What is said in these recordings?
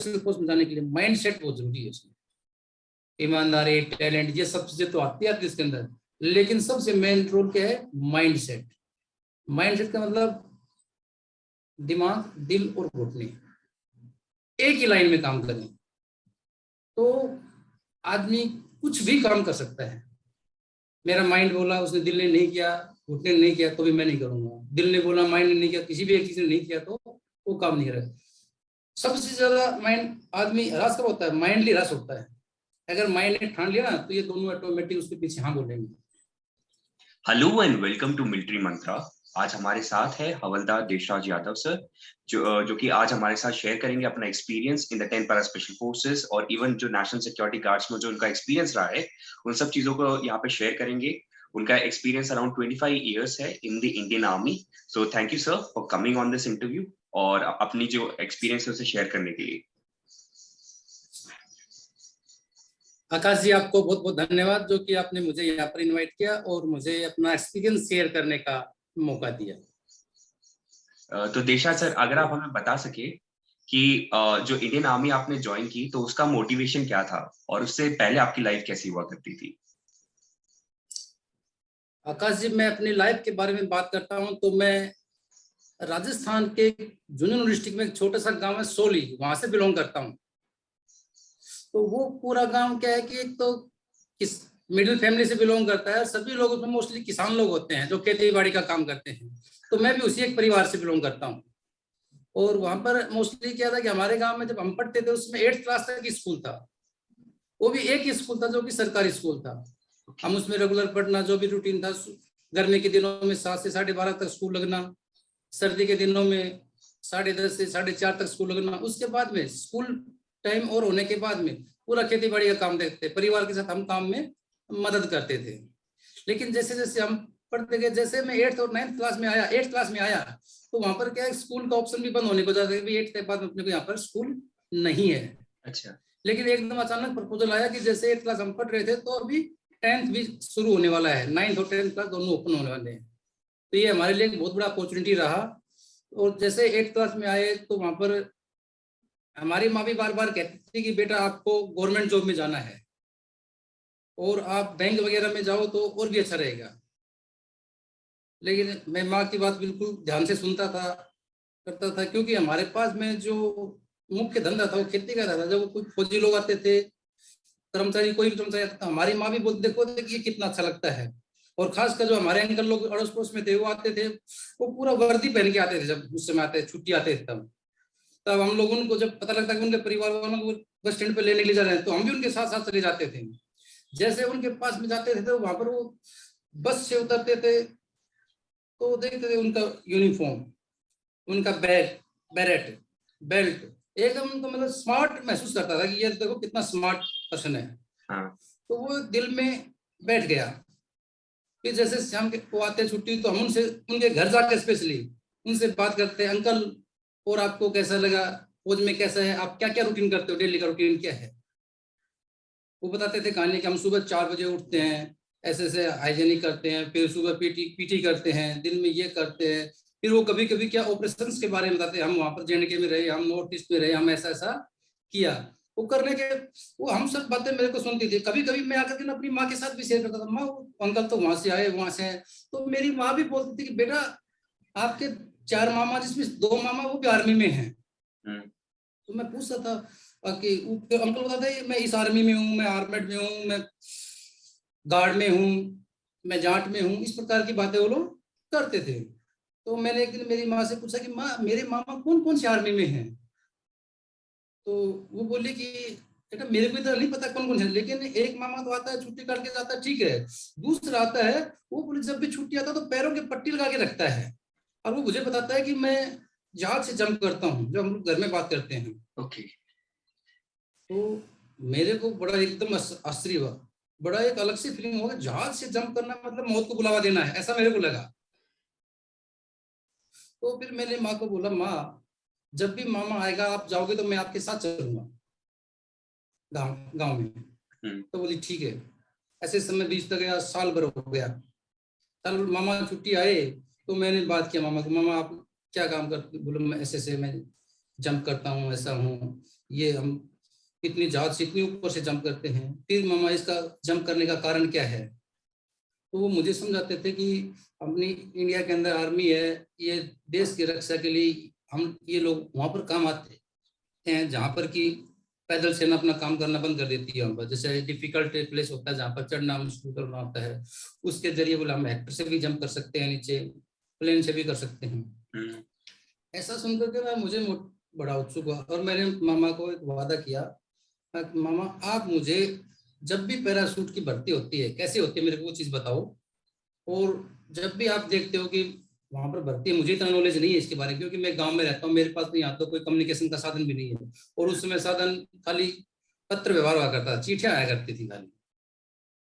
Special force में जाने के लिए माइंड सेट बहुत जरूरी है उसमें। ईमानदारी, टैलेंट, ये सब चीजें तो आती है इसके अंदर, लेकिन सबसे मेन रोल क्या है? Mind set. माइंड सेट का मतलब दिमाग, दिल और घुटने एक ही लाइन में काम करें तो आदमी कुछ भी काम कर सकता है। मेरा माइंड बोला, उसने दिल ने नहीं किया, घुटने ने नहीं किया, तो भी मैं नहीं करूंगा। दिल ने बोला, माइंड ने नहीं किया, किसी भी एक चीज ने नहीं किया, तो वो काम नहीं करेगा। सबसे ज्यादा माइंड आदमी हरास कब होता है? माइंडली हरास होता है। अगर माइंड ने ठान लिया ना तो ये दोनों ऑटोमेटिक उसके पीछे हाँ बोलेंगे। Hello and welcome to Military Mantra. आज हमारे साथ है हवलदार देशराज यादव सर, जो कि आज हमारे साथ शेयर करेंगे अपना experience in the 10 para special forces और इवन जो नेशनल सिक्योरिटी गार्ड्स में जो उनका एक्सपीरियंस रहा है उन सब चीजों को यहाँ पे शेयर करेंगे। उनका एक्सपीरियंस अराउंड 25 इयर्स है in the Indian army. So thank you sir for coming on this interview और अपनी जो एक्सपीरियंस है उसे शेयर करने के लिए। आकाश जी, आपको बहुत बहुत धन्यवाद जो कि आपने मुझे यहाँ पर इनवाइट किया और मुझे अपना एक्सपीरियंस शेयर करने का मौका दिया। तो देशराज सर, अगर आप हमें बता सके कि जो इंडियन आर्मी आपने ज्वाइन की तो उसका मोटिवेशन क्या था और उससे पहले आपकी लाइफ कैसी हुआ करती थी? आकाश जी, मैं अपनी लाइफ के बारे में बात करता हूँ तो मैं राजस्थान के झुंझुनू डिस्ट्रिक्ट में एक छोटा सा गांव है सोली, वहां से बिलोंग करता हूँ। तो वो पूरा गांव क्या है कि एक तो किस मिडिल फैमिली से बिलोंग करता है। सभी लोग उसमें मोस्टली किसान लोग होते हैं जो खेती बाड़ी का काम करते हैं। तो मैं भी उसी एक परिवार से बिलोंग करता हूँ। और वहां पर मोस्टली क्या था कि हमारे गांव में जब हम पढ़ते थे उसमें 8th क्लास तक स्कूल था। वो भी एक ही स्कूल था जो कि सरकारी स्कूल था। हम उसमें रेगुलर पढ़ना, जो भी रूटीन था, गर्मी के दिनों में 7 से 12:30 तक स्कूल लगना, सर्दी के दिनों में 10:30 से 4:30 तक स्कूल लगना। उसके बाद में स्कूल टाइम और होने के बाद में पूरा खेती बाड़ी का काम देखते, परिवार के साथ हम काम में मदद करते थे। लेकिन जैसे जैसे हम पढ़ते गए, जैसे मैं 8th और 9th क्लास में आया, 8th क्लास में आया तो वहां पर क्या है, स्कूल का ऑप्शन भी बंद होने को जाता है। 8th के बाद अपने को यहाँ पर स्कूल नहीं है। अच्छा। लेकिन एकदम अचानक प्रपोजल आया कि जैसे 8th क्लास हम पढ़ रहे थे तो अभी 10th भी शुरू होने वाला है, 9th और 10th क्लास दोनों ओपन होने वाले हैं। तो ये हमारे लिए एक बहुत बड़ा अपॉर्चुनिटी रहा। और जैसे 8th क्लास में आए तो वहां पर हमारी माँ भी बार बार कहती थी कि बेटा आपको गवर्नमेंट जॉब में जाना है और आप बैंक वगैरह में जाओ तो और भी अच्छा रहेगा। लेकिन मैं माँ की बात बिल्कुल ध्यान से सुनता था, करता था, क्योंकि हमारे पास में जो मुख्य धंधा था वो खेती का था। जब कोई फौजी लोग आते थे, कर्मचारी, कोई भी कर्मचारी आता था, हमारी माँ भी बोलती देखो कि ये कितना अच्छा लगता है। और खासकर जो हमारे अंकल लोग अड़ोस पड़ोस में थे वो आते थे, वो पूरा वर्दी पहन के आते थे। जब उस समय आते छुट्टी आते थे तब हम लोग उनको जब पता लगता कि उनके परिवार वालों को बस स्टैंड पे लेने के लिए जा रहे हैं तो हम भी उनके साथ साथ चले जाते थे। जैसे उनके पास में जाते थे तो वहां पर वो बस से उतरते थे तो देखते थे उनका यूनिफॉर्म, उनका बैग, बेरेट, बेल्ट, एकदम उनको मतलब स्मार्ट महसूस करता था कि ये देखो कितना स्मार्ट पर्सन है। हाँ। तो वो दिल में बैठ गया। फिर जैसे शाम के वो आते छुट्टी तो हम उनसे, उनके घर जाकर स्पेशली उनसे बात करते हैं, अंकल और आपको कैसा लगा, फौज में कैसा है, आप क्या क्या रूटीन करते हो, डेली का रूटीन क्या है। वो बताते थे कहानी कि हम सुबह 4 बजे उठते हैं, ऐसे ऐसे हाइजेनिक करते हैं, फिर सुबह पीटी करते हैं, दिन में ये करते हैं। फिर वो कभी कभी क्या ऑपरेशंस के बारे में बताते हैं, हम वहां पर जेएनके में रहे, हम नॉर्थ ईस्ट में रहे, हम ऐसा ऐसा किया। वो करने के, वो हम सब बातें मेरे को सुनती थी। कभी कभी मैं आकर के ना अपनी माँ के साथ भी शेयर करता था, माँ अंकल तो वहां से आए, वहां से आए। तो मेरी माँ भी बोलती थी कि बेटा आपके 4 मामा, जिसमें 2 मामा वो भी आर्मी में हैं। तो मैं पूछता था कि अंकल बताते हैं मैं इस आर्मी में हूँ, मैं आर्मेड में हूँ, मैं गार्ड में हूँ, मैं जाट में हूँ, इस प्रकार की बातें वो लोग करते थे। तो मैंने एक दिन मेरी माँ से पूछा कि माँ मेरे मामा कौन कौन से आर्मी में हैं। तो वो बोली कि बेटा मेरे को इतना नहीं पता कौन कौन है, लेकिन एक मामा तो आता है छुट्टी काट के जाता है, ठीक है। दूसरा आता है, वो बोले जब भी छुट्टी आता है तो पैरों के पट्टी लगा के रखता है और वो मुझे बताता है कि मैं जहाज से जंप करता हूँ, जब हम लोग घर में बात करते हैं। ओके। तो मेरे को बड़ा एकदम आश्चर्य हुआ, बड़ा एक अलग सी फीलिंग होगा, जहाज से जंप करना मतलब मौत को बुलावा देना है, ऐसा मेरे को लगा। तो फिर मैंने माँ को बोला, माँ जब भी मामा आएगा आप जाओगे तो मैं आपके साथ चलूंगा गांव गांव में। तो बोली ठीक है। ऐसे समय बीतता गया, साल भर हो गया। साल भर मामा छुट्टी आए तो मैंने बात किया मामा को, मामा आप क्या काम करते, बोले मैं ऐसे मैं जंप करता हूँ, ऐसा हूँ। ये हम इतनी जहाज से इतनी ऊपर से जंप करते हैं, फिर मामा इसका जंप करने का कारण क्या है। तो वो मुझे समझाते थे कि अपनी इंडिया के अंदर आर्मी है, ये देश की रक्षा के लिए हम ये लोग वहाँ पर काम आते हैं जहाँ पर कि पैदल सेना अपना काम करना बंद कर देती है। वहाँ पर जैसे डिफिकल्ट प्लेस होता है जहाँ पर चढ़ना मुश्किल करना होता है, उसके जरिए बोला हम हेक्टर से भी जंप कर सकते हैं, नीचे प्लेन से भी कर सकते हैं। ऐसा सुनकर के मुझे बड़ा उत्सुक हुआ और मैंने मामा को एक वादा किया, मामा आप मुझे जब भी पैराशूट की भर्ती होती है कैसे होती है मेरे को वो चीज़ बताओ, और जब भी आप देखते हो कि वहां पर भर्ती है, मुझे इतना नॉलेज नहीं है इसके बारे में क्योंकि मैं गांव में रहता हूँ, मेरे पास तो यहाँ तो कोई कम्युनिकेशन का साधन भी नहीं है, और उस समय साधन खाली पत्र व्यवहार हुआ करता था, चिट्ठियां आया करती थी खाली,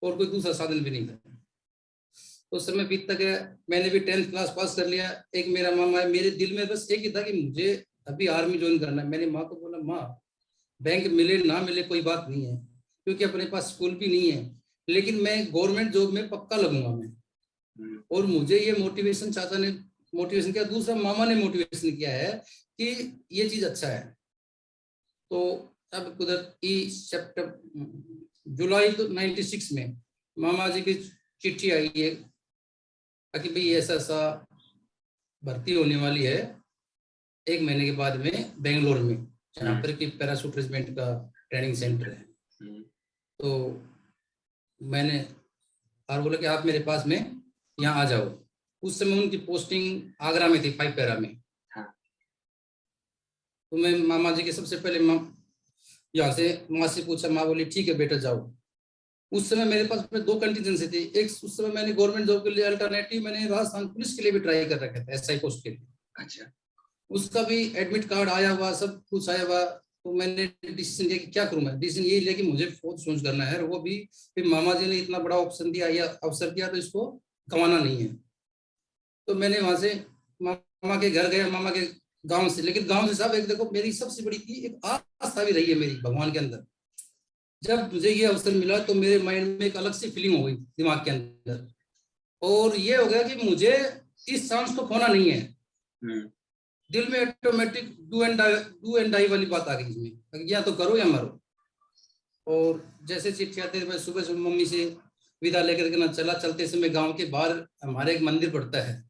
और कोई दूसरा साधन भी नहीं था। तो उस समय बीतता गया, मैंने भी 10th क्लास पास कर लिया। एक मेरा मामा है, मेरे दिल में बस एक ही था कि मुझे अभी आर्मी ज्वाइन करना है। मैंने माँ को बोला, माँ बैंक मिले ना मिले कोई बात नहीं है क्योंकि अपने पास स्कूल भी नहीं है, लेकिन मैं गवर्नमेंट जॉब में पक्का लगूंगा मैं। और मुझे ये मोटिवेशन चाचा ने मोटिवेशन किया, दूसरा मामा ने मोटिवेशन किया है कि ये चीज अच्छा है। तो अब कुदरती जुलाई तो 96 में मामा जी की चिट्ठी आई है कि भाई ऐसा ऐसा भर्ती होने वाली है 1 महीने के बाद में बेंगलोर में, जहाँ पर कि पैराशूट रेजिमेंट का ट्रेनिंग सेंटर है। तो मैंने और बोला कि आप मेरे पास में यहाँ आ जाओ। उस समय उनकी पोस्टिंग आगरा में थी, 5 पैरा में। तो मैं मामा जी के सबसे पहले यहाँ से माँ से पूछा, माँ बोली ठीक है बेटा जाओ। उस समय मेरे पास में 2 कंटीजेंसी थी, एक उस समय मैंने गवर्नमेंट जॉब के लिए अल्टरनेटिव मैंने राजस्थान पुलिस के लिए भी ट्राई कर रखा था, SI पोस्ट के लिए। अच्छा। उसका भी एडमिट कार्ड आया हुआ, सब कुछ आया हुआ। तो मैंने डिसीजन लिया कि क्या करूं मैं, डिसीजन ये लिया कि मुझे फौज चूज करना है, और वो भी फिर मामा जी ने इतना बड़ा ऑप्शन दिया या अवसर दिया तो इसको गंवाना नहीं है। तो मैंने वहां से मामा के घर गया, मामा के गांव से, लेकिन गांव से साहब एक देखो मेरी सबसे बड़ी थी एक आस्था भी रही है मेरी भगवान के अंदर। जब मुझे ये अवसर मिला तो मेरे माइंड में एक अलग सी फीलिंग हो गई दिमाग के अंदर, और ये हो गया कि मुझे इस चांस को खोना नहीं है। दिल में ऑटोमेटिक डू एंड डाई वाली बात आ गई इसमें, या तो करो या मरो। और जैसे चिट्ठी आते मैं सुबह सुबह मम्मी से विदा लेकर के ना चला, चलते समय गांव के बाहर हमारे एक मंदिर पड़ता है,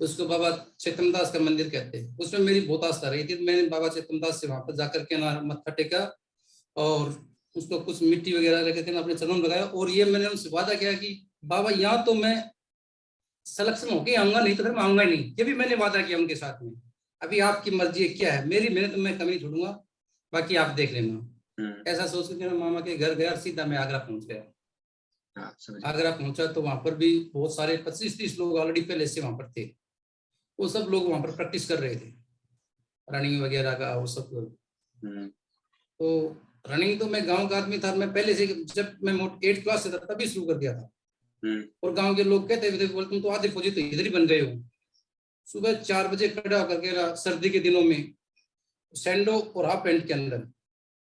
उसको बाबा चेतनदास का मंदिर कहते हैं। उसमें मेरी बहुत आस्था रही थी। मैंने बाबा चेतनदास से वहां पर जाकर के ना मत्था टेका और उसको कुछ मिट्टी वगैरह लेकर के ना अपने चरणों में लगाया, और ये मैंने उनसे वादा किया कि बाबा यहाँ तो मैं सिलेक्शन होके आऊंगा, नहीं तो फिर मैं आऊंगा ही नहीं। ये भी मैंने वादा किया उनके साथ में। अभी आपकी मर्जी है, क्या है, मेरी मेहनत में कमी छोड़ूंगा, बाकी आप देख लेना। ऐसा सोच के मैं मामा के घर गया, सीधा मैं आगरा पहुंच गया। आगरा पहुंचा तो वहां पर भी बहुत सारे 25-30 लोग ऑलरेडी पहले से वहां पर थे। वो सब लोग वहां पर प्रैक्टिस कर रहे थे रनिंग वगैरह का, वो सब। तो रनिंग तो मैं गांव का आदमी था, मैं पहले से, जब मैं 8th क्लास से था तभी शुरू कर दिया था। और गांव के लोग कहते थे बोल तुम तो आधे फौजी तो इधर ही बन गए हो। सुबह 4 बजे खड़ा होकर के सर्दी के दिनों में सैंडो और हाफ पैंट के अंदर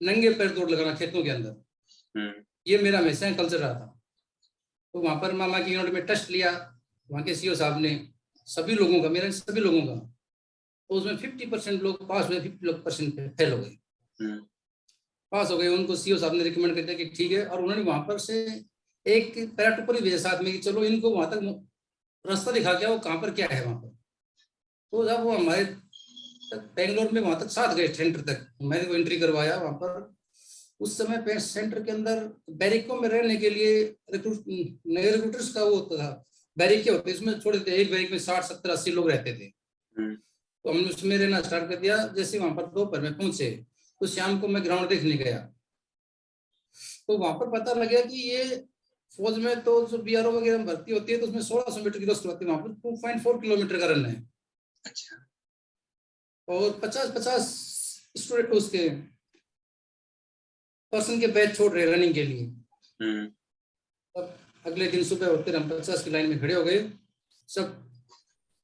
नंगे पैर दौड़ लगाना खेतों के अंदर, ये मेरा हमेशा कल्चर रहा था। तो वहां पर मामा की यूनिट में टेस्ट लिया, वहां के सीओ साहब ने सभी लोगों का, मेरे सभी लोगों का, तो उसमें 50% लोग पास हुए, 50% फेल हो गए। पास हो गए, उनको सीओ साहब ने रिकमेंड कर दिया कि ठीक है, और उन्होंने वहां पर से एक पैराट्रूपर भेजा साथ में कि चलो इनको वहां तक रास्ता दिखा के वो कहाँ पर क्या है वहां पर। तो जब वो हमारे बेंगलोर में वहां तक साथ गए सेंटर तक, मैंने वो एंट्री करवाया वहां पर। उस समय पे सेंटर के अंदर बैरिकों में रहने के लिए नए रिक्रूटर्स का वो होता था, बैरिक होते इसमें छोड़े थे, एक बैरिक में 60-70-80 लोग रहते थे। तो हमने उसमें रहना स्टार्ट कर दिया। जैसे वहां पर दोपहर में पहुंचे तो शाम को मैं ग्राउंड देखने गया, तो वहां पर पता लगा कि ये फौज में तो जो BRO वगैरह में भर्ती होती है तो उसमें 1600 मीटर की रस्ट होती है, वहां पर 2.4 किलोमीटर का रन है। अच्छा। और 50-50 स्टूडेंट उसके पर्सन के बैच छोड़ रहे रनिंग के लिए। अब अगले दिन सुबह होते हम 50 की लाइन में खड़े हो गए, सब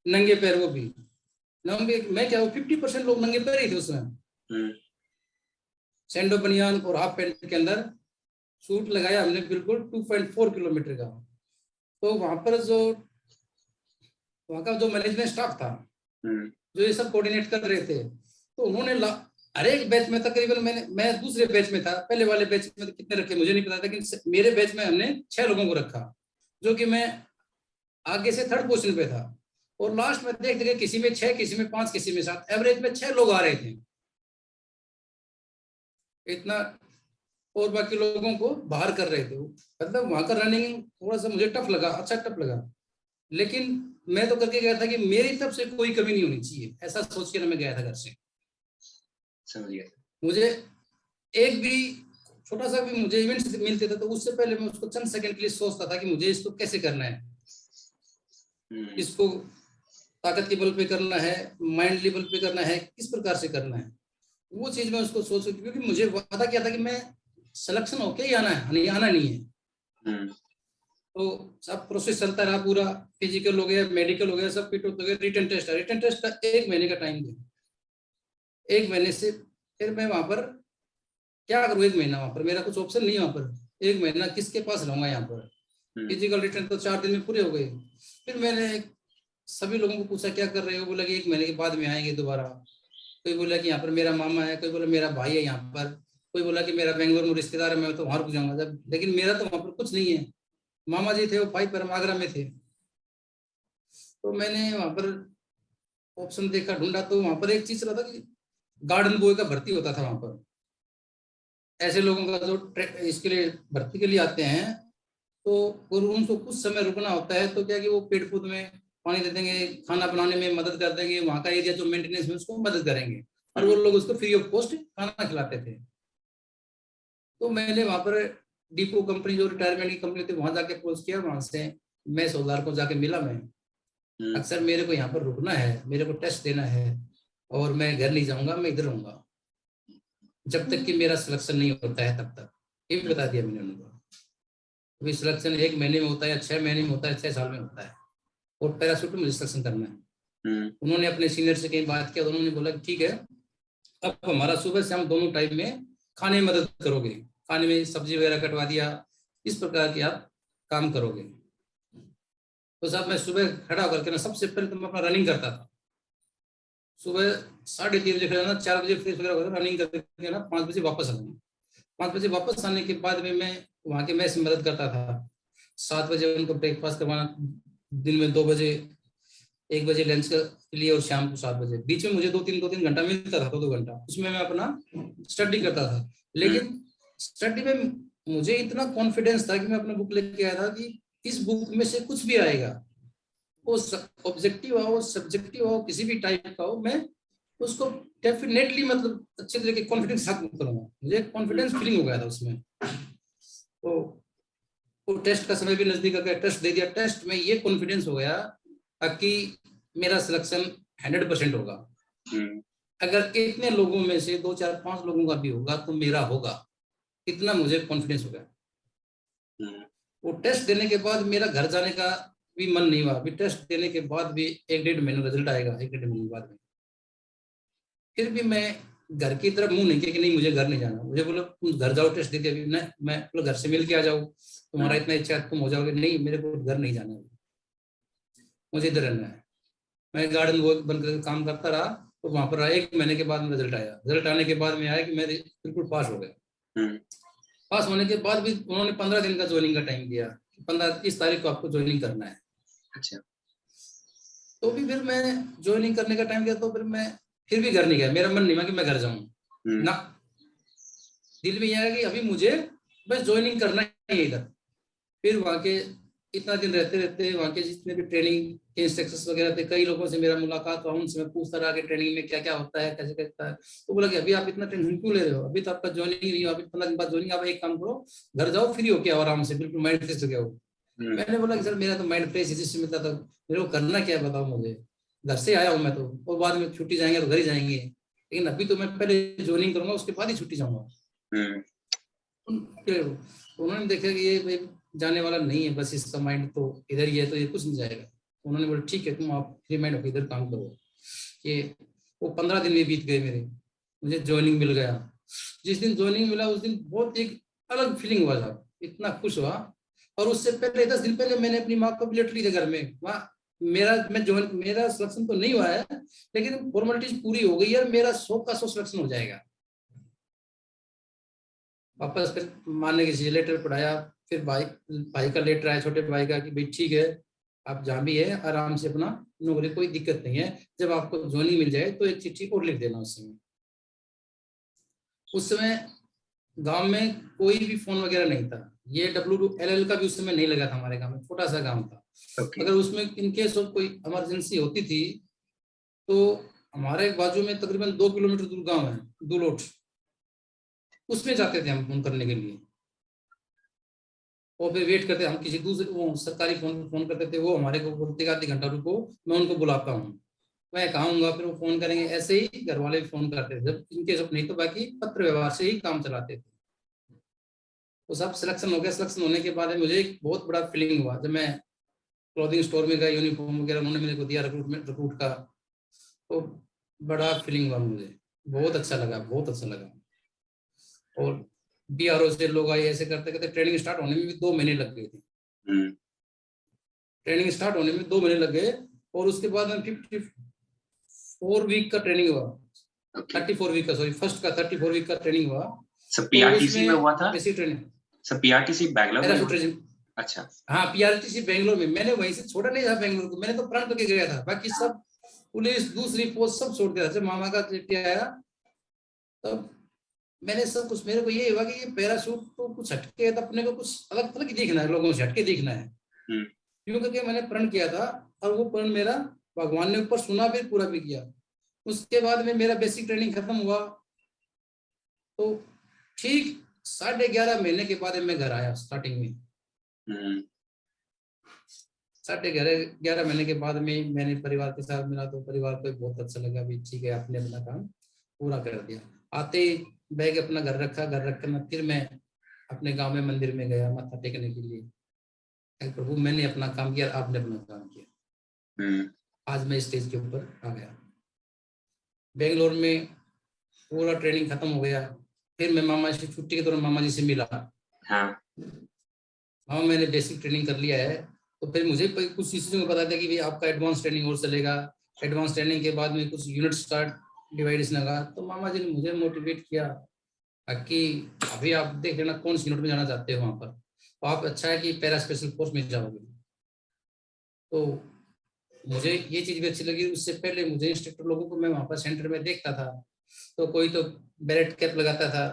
नंगे पैर, वो भी नंगे, मैं क्या 50% लोग नंगे पैर ही थे उसमें। सैंडो बनियान और हाफ पैंट के अंदर शूट लगाया हमने बिल्कुल 2.4 किलोमीटर का। तो वहां पर जो वहां का जो मैनेजमेंट स्टाफ था जो ये सब कोऑर्डिनेट कर रहे थे, तो उन्होंने हर एक बैच में तकरीबन मैं दूसरे बैच में था, पहले वाले बैच में तो कितने रखे मुझे नहीं पता था, लेकिन मेरे बैच में हमने 6 लोगों को रखा, जो कि मैं आगे से थर्ड पोजीशन पे था। और लास्ट में देखते गए किसी में 6, किसी में 5, किसी में 7, एवरेज में 6 लोग आ रहे थे इतना। और बाकी लोगों को बाहर कर रहे थे। मतलब वहां का रनिंग थोड़ा सा मुझे टफ लगा, अच्छा टफ लगा, लेकिन मैं तो करके गया था कि मेरी तरफ से कोई कमी नहीं होनी चाहिए, ऐसा सोच के मैं गया था घर से। समझिए। मुझे एक भी छोटा सा भी मुझे इवेंट मिलते थे तो उससे पहले मैं उसको चंद सेकंड के लिए सोचता था कि मुझे इसको कैसे करना है, इसको ताकत के बल पे करना है, माइंड लेवल पे करना है, किस प्रकार से करना है, वो चीज मैं उसको सोच, क्योंकि मुझे वादा किया था कि मैं सिलेक्शन होके ही आना है, नहीं आना नहीं है। तो सब प्रोसेस चलता रहा पूरा, फिजिकल हो गया, मेडिकल हो गया, सब फिट हो गया, रिटन टेस्ट है, रिटन टेस्ट का 1 महीने का टाइम दिया। 1 महीने से फिर मैं वहां पर क्या करूँ, 1 महीना वहां पर मेरा कुछ ऑप्शन नहीं है, वहां पर 1 महीना किसके पास रहूंगा, यहाँ पर फिजिकल रिटर्न तो 4 दिन में पूरे हो गए। फिर मैंने सभी लोगों को पूछा क्या कर रहे हो, बोला कि 1 महीने के बाद में आएंगे दोबारा। कोई बोला कि यहाँ पर मेरा मामा है, कोई बोला मेरा भाई है यहाँ पर, कोई बोला कि मेरा बेंगलोर में रिश्तेदार है, मैं तो वहां रुक जाऊंगा जब, लेकिन मेरा तो वहां पर कुछ नहीं है। मामा जी थे वो 5 पर आगरा में थे। तो मैंने वहां पर ऑप्शन देखा, ढूंढा, तो वहां पर एक चीज चला था कि गार्डन बॉय का भर्ती होता था वहां पर। ऐसे लोगों का जो इसके लिए भर्ती के लिए आते हैं, तो और उनको कुछ समय रुकना होता है, तो क्या कि वो पेड़ पौध में पानी दे देंगे, खाना बनाने में मदद कर देंगे, वहाँ का एरिया जो मेंटेनेंस में उसको मदद करेंगे, और वो लोग उसको फ्री ऑफ कॉस्ट खाना खिलाते थे। तो मैंने वहां पर डिपो कंपनी, जो रिटायरमेंट की कंपनी थी, वहां जाके पोस्ट किया। वहां से मैं सोलदार को जाके मिला, मैं अक्सर मेरे को यहाँ पर रुकना है, मेरे को टेस्ट देना है, और मैं घर नहीं जाऊंगा, मैं इधर रहूंगा जब तक कि मेरा सिलेक्शन नहीं होता है, तब तक। ये भी बता दिया मैंने उनको। अभी सिलेक्शन 1 महीने में होता है, या 6 महीने में होता है, 6 साल में होता है, और पैराशूट में मुझे सिलेक्शन करना है। उन्होंने अपने सीनियर से कहीं बात किया, तो उन्होंने बोला कि ठीक है, अब हमारा सुबह से हम दोनों टाइम में खाने में मदद करोगे, खाने में सब्जी वगैरह कटवा दिया, इस प्रकार की आप काम करोगे। तो साहब मैं सुबह खड़ा होकर के ना, सबसे पहले तो मैं अपना रनिंग करता था। सुबह 3:30 बजे खड़ा होना, 4 बजे फ्रेश वगैरह होकर रनिंग करके ना 5 बजे वापस आना। 5 बजे वापस आने के बाद में मैं वहाँ के मैस में मदद करता था। 7 बजे उनको ब्रेकफास्ट करवाना, दिन में 2 बजे, 1 बजे लंच के लिए, और शाम को 7 बजे। बीच में मुझे 2-3 घंटा मिलता था, 2 घंटा, उसमें मैं अपना स्टडी करता था। लेकिन स्टडी में मुझे इतना कॉन्फिडेंस था कि मैं अपना बुक लेके आया था कि इस बुक में से कुछ भी आएगा, वो ऑब्जेक्टिव हो, सब्जेक्टिव हो, किसी भी टाइप का हो, मैं उसको डेफिनेटली, मतलब अच्छे तरीके कॉन्फिडेंस साथ करूंगा। मुझे कॉन्फिडेंस फीलिंग हो गया था उसमें। तो वो टेस्ट का समय भी नजदीक आ गया, टेस्ट दे दिया। टेस्ट में ये कॉन्फिडेंस हो गया कि मेरा सिलेक्शन 100% होगा। अगर इतने लोगों में से 2, 4, 5 लोगों का भी होगा तो मेरा होगा, इतना मुझे कॉन्फिडेंस हो गया। वो टेस्ट देने के बाद मेरा घर जाने का भी मन नहीं हुआ। अभी टेस्ट देने के बाद भी 1-1.5 महीने रिजल्ट आएगा, 1-1.5 महीने बाद में, फिर भी मैं घर की तरफ मुंह नहीं किया कि नहीं मुझे घर नहीं जाना। मुझे बोला तुम घर जाओ, टेस्ट दे के, अभी मैं बोला घर से मिल के आ जाओ, तुम्हारा इतना इच्छा है तुम हो जाओगे। नहीं, मेरे को घर नहीं जाना है, मुझे इधर रहना है। मैं गार्डन वर्क बनकर काम करता रहा, तो वहां पर 1 महीने के बाद में रिजल्ट आया। रिजल्ट आने के बाद में आया कि मैं बिल्कुल पास हो गया। पास होने के बाद भी उन्होंने 15 दिन का ज्वाइनिंग का टाइम दिया, 15 तारीख को आपको ज्वाइनिंग करना है। अच्छा। तो भी फिर मैं ज्वाइनिंग करने का टाइम दिया, तो फिर मैं फिर भी घर नहीं गया। मेरा मन नहीं हुआ कि मैं घर जाऊं ना, दिल में यह है कि अभी मुझे बस ज्वाइनिंग करना ही है इधर। फिर वहाँ के इतना दिन रहते रहते वहाँ के जितने भी ट्रेनिंग के इंस्ट्रक्टर्स वगैरह थे, कई लोगों से मेरा मुलाकात हुआ, उनसे मैं पूछता रहा कि ट्रेनिंग में क्या क्या होता है, कैसे करता है। तो बोला कि अभी आप इतना टेंशन क्यों ले रहे हो, अभी तो आपका ज्वाइनिंग नहीं हुआ, अभी 15 दिन बाद ज्वाइनिंग। आप एक काम करो, घर जाओ, फ्री होके आओ आराम से, बिल्कुल माइंड फ्रेश हो गया हो। मैंने बोला कि सर मेरा तो माइंड फ्रेश इसी से मिलता था, मेरे को करना क्या है बताओ मुझे, घर से आया हूँ मैं तो, और बाद में छुट्टी जाएंगे तो घर ही जाएंगे, लेकिन अभी तो मैं पहले ज्वाइनिंग करूंगा, उसके बाद ही छुट्टी जाऊंगा। उन्होंने देखा कि ये जाने वाला नहीं है, बस इसका माइंड तो इधर ही है, तो ये कुछ नहीं जाएगा। उन्होंने बोला ठीक है, तुम आप फ्री माइंड होकर इधर काम करो। ये वो 15 दिन में बीत गए मेरे, मुझे ज्वाइनिंग मिल गया। जिस दिन ज्वाइनिंग मिला उस दिन बहुत एक अलग फीलिंग हुआ था, इतना खुश हुआ। और उससे पहले 10 दिन पहले मैंने अपनी माँ को भी लेटर ली थी घर में, माँ मेरा सिलेक्शन तो नहीं हुआ है, लेकिन फॉर्मेलिटीज पूरी हो गई है, मेरा 100 का 100 सिलेक्शन हो जाएगा। वापस फिर मानने की लेटर पढ़ाया, फिर भाई का लेटर आया, छोटे भाई का, कि भाई ठीक है आप जहाँ भी है आराम से अपना नौकरी, कोई दिक्कत नहीं है, जब आपको ज्वाइनिंग मिल जाए तो एक चिट्ठी और लिख देना। उस समय गांव में कोई भी फोन वगैरह नहीं था, ये WLL का भी उस समय नहीं लगा था हमारे गांव में, छोटा सा गांव था। Okay. अगर उसमें इनकेस ऑफ कोई इमरजेंसी होती थी तो हमारे बाजू में तकरीबन 2 किलोमीटर दूर गांव है दुलोट, उसमें जाते थे हम फोन करने के लिए, और फिर वेट करते, हम किसी दूसरे वो सरकारी फोन करते थे, वो हमारे को बोलते आधे घंटा रुको मैं उनको बुलाता हूँ, मैं कहूँगा, फिर वो फोन करेंगे। ऐसे ही घर वाले भी फोन करते थे, जब इनके सब नहीं तो बाकी पत्र व्यवहार से ही काम चलाते थे। तो सब सिलेक्शन हो गया। सिलेक्शन होने के बाद मुझे एक बहुत बड़ा फीलिंग हुआ, जब मैं क्लॉथिंग स्टोर में गया, यूनिफॉर्म वगैरह उन्होंने मेरे को दिया रिक्रूट का, तो बड़ा फीलिंग हुआ मुझे, बहुत अच्छा लगा, बहुत अच्छा लगा। और BRO से लोग आए, ऐसे करते करते ट्रेनिंग स्टार्ट होने में भी 2 महीने लग गए थे। ट्रेनिंग स्टार्ट होने में 2 महीने लग गए, और उसके बाद में 54 वीक का ट्रेनिंग हुआ। 34 वीक का, सॉरी, फर्स्ट का 34 वीक का ट्रेनिंग हुआ। सब PRTC में हुआ था? बेसिक ट्रेनिंग सब PRTC बैंगलोर में हुआ? अच्छा, हाँ, PRTC बेंगलोर में। मैंने वहीं से छोड़ा नहीं था बेंगलोर को, मैंने तो प्रण करके गया था, बाकी सब पुलिस दूसरी पोस्ट सब छोड़ दिया था। जब मामा का चिट्ठी आया तब मैंने सब कुछ, मेरे को ये हुआ कि ये पैराशूट तो कुछ हटके, तो अपने को कुछ अलग थलग दिखना है, लोगों से हटके दिखना है, क्यों करके मैंने प्रण किया था, और वो प्रण मेरा भगवान ने ऊपर सुना भी, पूरा भी किया। उसके बाद में मेरा बेसिक ट्रेनिंग खत्म हुआ, तो ठीक 11.5 महीने के बाद मैं घर आया। स्टार्टिंग में 11.5 महीने के बाद में मैंने परिवार के साथ मिला, तो परिवार को बहुत अच्छा लगा, भी ठीक है आपने अपना काम पूरा कर दिया। आते बैग अपना घर रखा, घर रख कर फिर मैं अपने गांव में मंदिर में गया माथा टेकने के लिए, प्रभु मैंने अपना काम किया, आपने अपना काम किया। आज मैं स्टेज के ऊपर आ गया। बेंगलोर में पूरा ट्रेनिंग खत्म हो गया, फिर मैं मामा से छुट्टी के दौरान मामा जी से मिला। मामा मैंने बेसिक ट्रेनिंग कर लिया है, तो फिर मुझे कुछ चीज़ों में पता था कि भाई आपका एडवांस ट्रेनिंग और चलेगा। एडवांस ट्रेनिंग के बाद में कुछ यूनिट स्टार्ट डिवाइडेशन लगा, तो मामा जी ने मुझे मोटिवेट किया कि अभी आप देख लेना कौन सी यूनिट में जाना चाहते हो, वहाँ पर तो आप अच्छा है कि पैरा स्पेशल फोर्स में जाओगे। तो मुझे ये चीज़ भी अच्छी लगी। उससे पहले मुझे इंस्ट्रक्टर लोगों को मैं वहाँ पर सेंटर में देखता था, तो कोई तो बैरेट कैप लगाता था,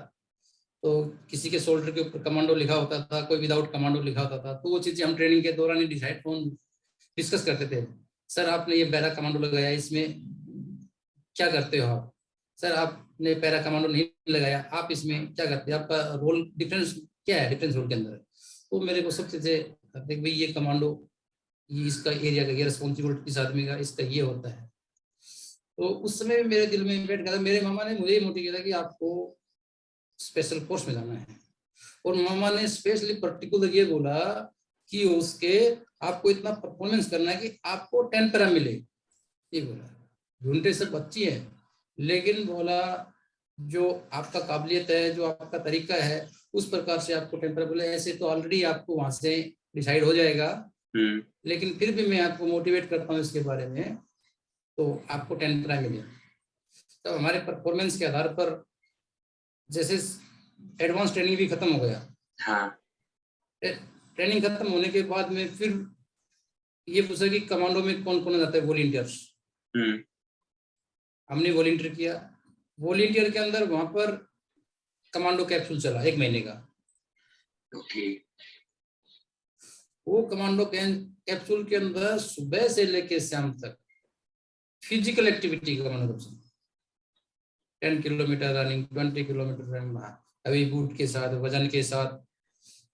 तो किसी के शोल्डर के ऊपर कमांडो लिखा होता था, कोई विदाउट कमांडो लिखा होता था। तो वो चीज़ें हम ट्रेनिंग के दौरान ही डिस्कस करते थे। सर आपने ये पैरा कमांडो लगाया, इसमें क्या करते हो आप? सर आपने पैरा कमांडो नहीं लगाया, आप इसमें क्या करते हैं, आपका रोल डिफरेंस क्या है, डिफरेंस रोल के अंदर? तो मेरे को सब चीज़ें देख भाई, ये कमांडो, ये इसका एरिया का, ये रिस्पॉन्सिबिलिटी किस आदमी का, इसका ये होता है। तो उस समय मेरे दिल में बैठ गया था। मेरे मामा ने मुझे मोटिवेट किया कि आपको स्पेशल फोर्स में जाना है, और मामा ने स्पेशली पर्टिकुलर ये बोला कि उसके आपको इतना परफॉर्मेंस करना है कि आपको 10 पैरा मिले। ये बोला, ढूंढते सब अच्छी है, लेकिन बोला जो आपका काबिलियत है, जो आपका तरीका है, उस प्रकार से आपको 10 पैरा बोले। ऐसे तो ऑलरेडी आपको वहां से डिसाइड हो जाएगा, लेकिन फिर भी मैं आपको मोटिवेट करता हूँ इसके बारे में, तो आपको 10 पैरा मिले। तो हमारे परफॉर्मेंस के आधार पर जैसे एडवांस ट्रेनिंग भी खत्म हो गया। ट्रेनिंग खत्म होने के बाद में फिर ये पूछा कि कमांडो में कौन कौन जाता है, वॉलंटियर्स। हमने वॉलंटियर किया। वॉलंटियर के अंदर वहां पर कमांडो कैप्सूल चला 1 महीने का। वो कमांडो कैप्सूल के अंदर सुबह से लेकर शाम तक फिजिकल एक्टिविटी का commando capsule, 10 kilometre running, 20 kilometre running, heavy boot के साथ, वजन के साथ,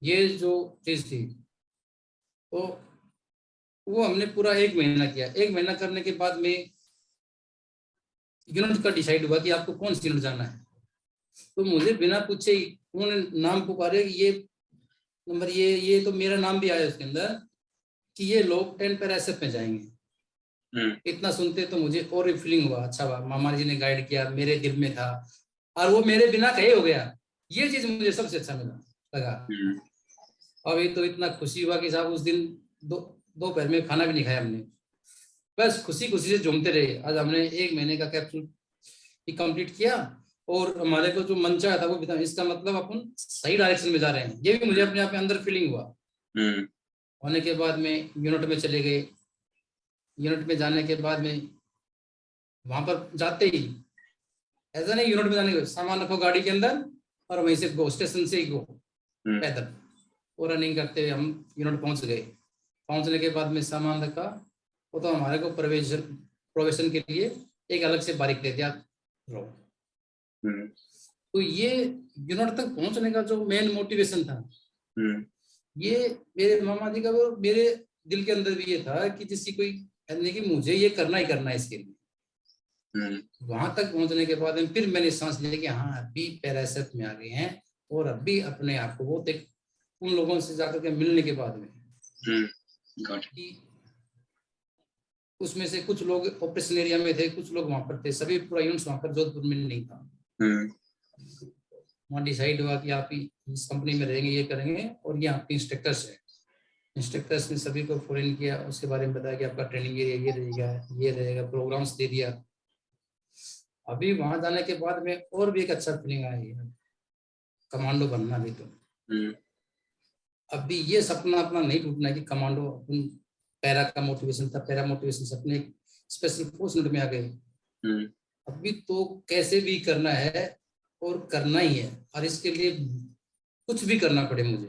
ये जो चीज थी, तो वो हमने पूरा 1 महीना किया। 1 महीना करने के बाद में यूनिट का डिसाइड हुआ कि आपको कौन सी यूनिट जाना है। तो मुझे बिना पूछे उन्होंने नाम पुकारे कि ये नंबर, ये तो मेरा नाम भी आया उसके अंदर कि ये लोग 10 पैरा SF में जाएंगे। इतना सुनते तो मुझे और फीलिंग हुआ, अच्छा मामा जी ने गाइड किया, मेरे दिल में था, और वो मेरे बिना कहे हो गया। ये चीज मुझे सबसे अच्छा लगा। अभी तो इतना खुशी हुआ कि साहब उस दिन दोपहर में खाना भी नहीं खाया हमने। बस खुशी खुशी से झूमते रहे। आज हमने 1 महीने का कैप्सूल कंप्लीट किया और हमारे को जो मन चाहा था वो भी था। इसका मतलब अपन सही डायरेक्शन में जा रहे हैं, ये भी मुझे अपने आप में अंदर फीलिंग हुआ। होने के बाद में यूनिट में चले गए। यूनिट में जाने के बाद में वहां पर जाते ही ऐसा नहीं यूनिट में जाने के सामान रखो गाड़ी के अंदर और वहीं से गो, स्टेशन से ही गो पैदल और रनिंग करते हुए हम यूनिट पहुंच गए। पहुंचने के बाद में सामान रखा, वो तो हमारे को प्रोविजन के लिए एक अलग से बारीक दे दिया। तो ये यूनिट तक पहुंचने का जो मेन मोटिवेशन था, ये मेरे मामा जी का, वो मेरे दिल के अंदर भी ये था कि जिसकी कोई नहीं कि मुझे ये करना ही करना है इसके लिए। वहां तक पहुंचने के बाद में फिर मैंने सांस लिया कि हाँ अभी पैरासेट में आ गए हैं और अभी अपने आप को वो देख उन लोगों से जाकर के मिलने के बाद में कि उसमें से कुछ लोग ऑपरेशन एरिया में थे, कुछ लोग वहां पर थे, सभी पूरा यूनिट्स वहां पर जोधपुर में नहीं था। वहां डिसाइड हुआ कि आप इस कंपनी में रहेंगे, ये करेंगे और ये आपके इंस्ट्रक्टर्स है। इंस्ट्रक्टर्स ने सभी को फोन किया, उसके बारे में बताया कि आपका ट्रेनिंग एरिया ये रहेगा, प्रोग्राम्स दे दिया। अभी वहां जाने के बाद में और भी एक अच्छा फीलिंग आई है, कमांडो बनना भी। तो अभी ये सपना अपना नहीं टूटना कि कमांडो, अपन पैरा का मोटिवेशन था, पैरा मोटिवेशन से अपने स्पेशल फोर्स यूनिट में आ गए। अभी तो कैसे भी करना है और करना ही है, और इसके लिए कुछ भी करना पड़े मुझे।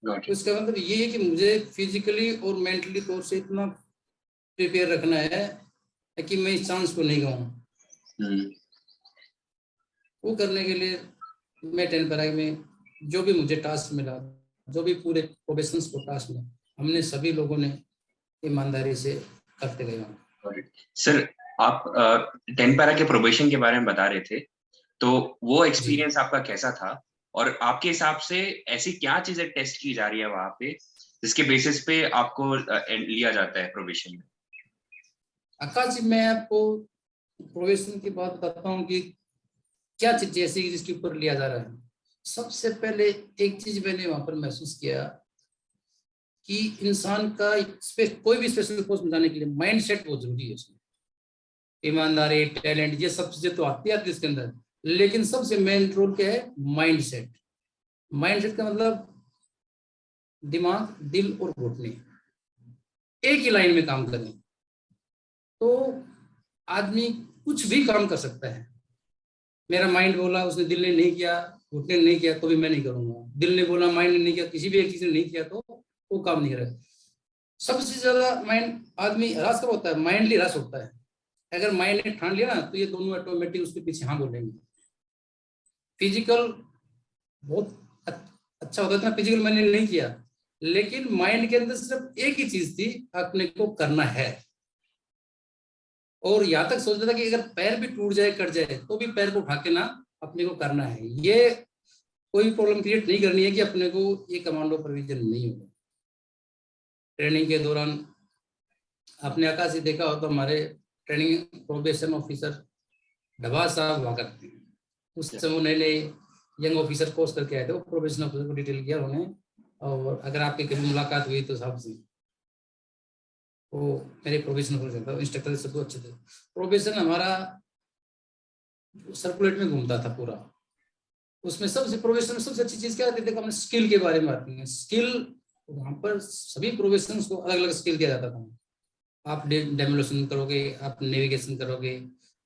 तो इसका मतलब ये है कि मुझे फिजिकली और मेंटली तौर से इतना प्रिपेयर रखना है कि मैं इस चांस को नहीं गवाऊं। वो करने के लिए मैं 10 पैरा में जो भी मुझे टास्क मिला, जो भी पूरे प्रोबेशंस को टास्क मिला, हमने सभी लोगों ने ईमानदारी से करते गए। सर आप 10 पैरा के प्रोबेशन के बारे में बता रहे थे, तो वो एक्सपीरियंस आपका कैसा था और आपके हिसाब से ऐसी क्या चीजें टेस्ट की जा रही है वहां पे जिसके बेसिस पे आपको लिया जाता है प्रोबेशन में? आकाश जी, मैं आपको प्रोबेशन की बात बताता हूँ कि क्या चीज ऐसी जिसके ऊपर लिया जा रहा है। सबसे पहले एक चीज मैंने वहां पर महसूस किया कि इंसान का कोई भी स्पेशल फोर्स में जाने के लिए माइंड सेट बहुत जरूरी है। उसमें ईमानदारी, टैलेंट, ये सब चीजें तो आती है इसके अंदर, लेकिन सबसे मेन रोल क्या है? Mind set. माइंड सेट का मतलब दिमाग, दिल और घुटने एक ही लाइन में काम करें तो आदमी कुछ भी काम कर सकता है। मेरा माइंड बोला, उसने दिल ने नहीं किया, घुटने ने नहीं किया, तो भी मैं नहीं करूंगा। दिल ने बोला, माइंड ने नहीं किया, किसी भी एक चीज ने नहीं किया तो वो काम नहीं करेगा। सबसे ज्यादा माइंड आदमी हरास कब होता है? माइंडली हरास होता है। अगर माइंड ने ठान लिया ना तो ये दोनों ऑटोमेटिक उसके पीछे हाँ बोलेंगे। फिजिकल बहुत अच्छा होता था, फिजिकल मैंने नहीं किया, लेकिन माइंड के अंदर सिर्फ एक ही चीज थी, अपने को करना है। और यहाँ तक सोचता था कि अगर पैर भी टूट जाए, कट जाए, तो भी पैर को उठा के ना अपने को करना है। ये कोई प्रॉब्लम क्रिएट नहीं करनी है कि अपने को ये कमांडो प्रोविजन नहीं होगा। ट्रेनिंग के दौरान आपने आकाश से देखा हो तो हमारे ट्रेनिंग प्रोबेशन ऑफिसर डबा साहब हुआ करते हैं। उस समय नए नए यंग ऑफिसर कोर्स करके आए थे, वो प्रोबेशन ऑफिसर को डिटेल किया उन्हें। और अगर आपकी कभी मुलाकात हुई तो साहब से, वो मेरे प्रोबेशन ऑफिसर था, इंस्ट्रक्टर सब अच्छे थे। प्रोबेशन हमारा सर्कुलेट में घूमता था पूरा। उसमें सबसे प्रोबेशन में सबसे अच्छी चीज क्या आती थी? देखो, हमने स्किल के बारे में आती है। स्किल वहां पर सभी प्रोबेशन को अलग अलग स्किल दिया जाता था। आप डेमोलेशन करोगे, आप नेविगेशन करोगे,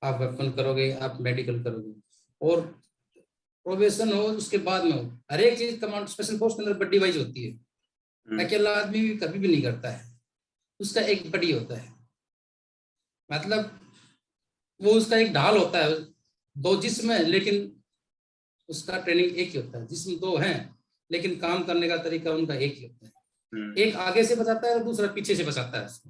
आप वेपन करोगे, आप मेडिकल करोगे। और प्रोबेशन हो उसके बाद में हो, हर एक चीज कमांड स्पेशल फोर्स के अंदर बड्डी वाइज होती है। अकेला आदमी भी कभी भी नहीं करता है, उसका एक बडी होता है। मतलब वो उसका एक ढाल होता है। दो जिस्म है लेकिन उसका ट्रेनिंग एक ही होता है। जिस्म दो हैं लेकिन काम करने का तरीका उनका एक ही होता है। एक आगे से बचाता है और दूसरा पीछे से बचाता है उसको।